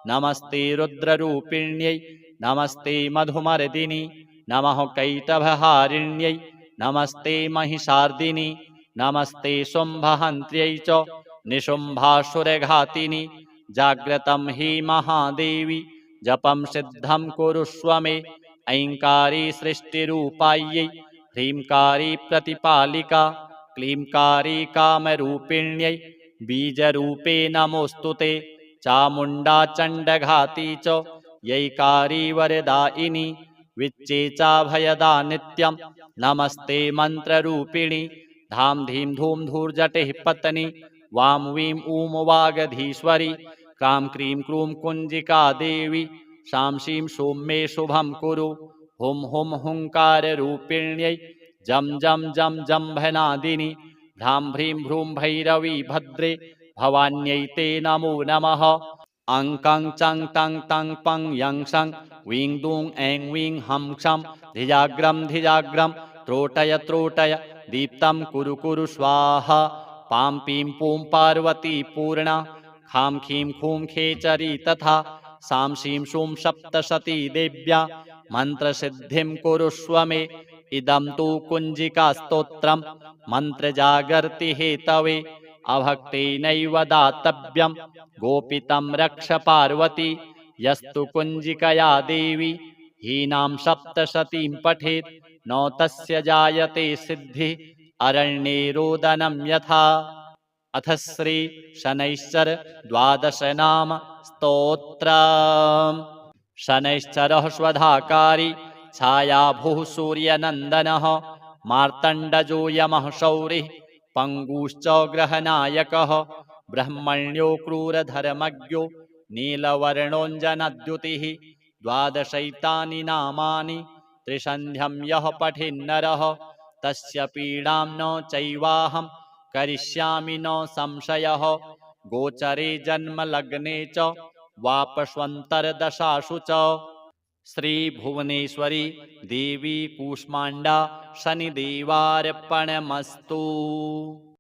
नमस्ते रुद्ररूपिण्यै नमस्ते मधुमर्दिनि नमः कैटभहारिण्यै नमस्ते महिषार्दिनि नमस्ते शुम्भहन्त्र्यै च निशुम्भासुरघातिनि जाग्रतं हि महादेवी जपं सिद्धं कुरुष्व मे ऐङ्कारी सृष्टिरूपायै ह्रींकारी प्रतिपालिका क्लींकारी कामरूपिण्यै बीजरूपे नमोऽस्तु ते चामुण्डा चण्डघाती च यैकारी वरदायिनी विच्चे चाभयदा नित्यं नमस्ते मन्त्ररूपिणी धां धीं धूं धूर्जटिः पत्नी वां वीं ऊं वागधीश्वरी क्रां क्रीं क्रूं कुञ्जिका देवी शां शीं शूं मे शुभं कुरु हुं हुं हुङ्काररूपिण्यै जं जं जं जम्भनादिनि भ्रां भ्रीं भ्रूं भैरवी भद्रे भवान्यै ते नमो नमः। अं कं चं तं तं पं यं शं वीं दूं ऐं वीं हं क्षं धिजाग्रं त्रोटय त्रोटय दीप्तं कुरु कुरु स्वाहा। पां पीं पूं पार्वती पूर्णा खां खीं खूं खेचरी तथा सां शीं शूं सप्तशती देव्या मन्त्रसिद्धिं कुरुष्व मे। इदं तु कुञ्जिकास्तोत्रं मन्त्रजागर्ति हेतवे। अभक्तेनैव दातव्यं गोपितं रक्ष पार्वती। यस्तु कुञ्जिकया देवी हीनां सप्तशतीं पठेत् न तस्य जायते सिद्धिः अरण्ये रोदनं यथा। अथ श्री शनैश्चर द्वादश नाम स्तोत्रम्। शनैश्चरः स्वधाकारी छायाभूः सूर्यनन्दनः मार्तण्डजो यमः शौरिः पङ्गुश्च ग्रहनायकः ब्रह्मण्यो क्रूरधर्मज्ञो नीलवर्णोऽञ्जनद्युतिः। द्वादशैतानि नामानि त्रिसन्ध्यं यः पठेन्नरः तस्य पीडां न चैवाहं करिष्यामि न संशयः। गोचरे जन्मलग्ने च वापस्वन्तर्दशासु च। श्रीभुवनेश्वरी देवी कूष्माण्डा शनिदेवार्पणमस्तु।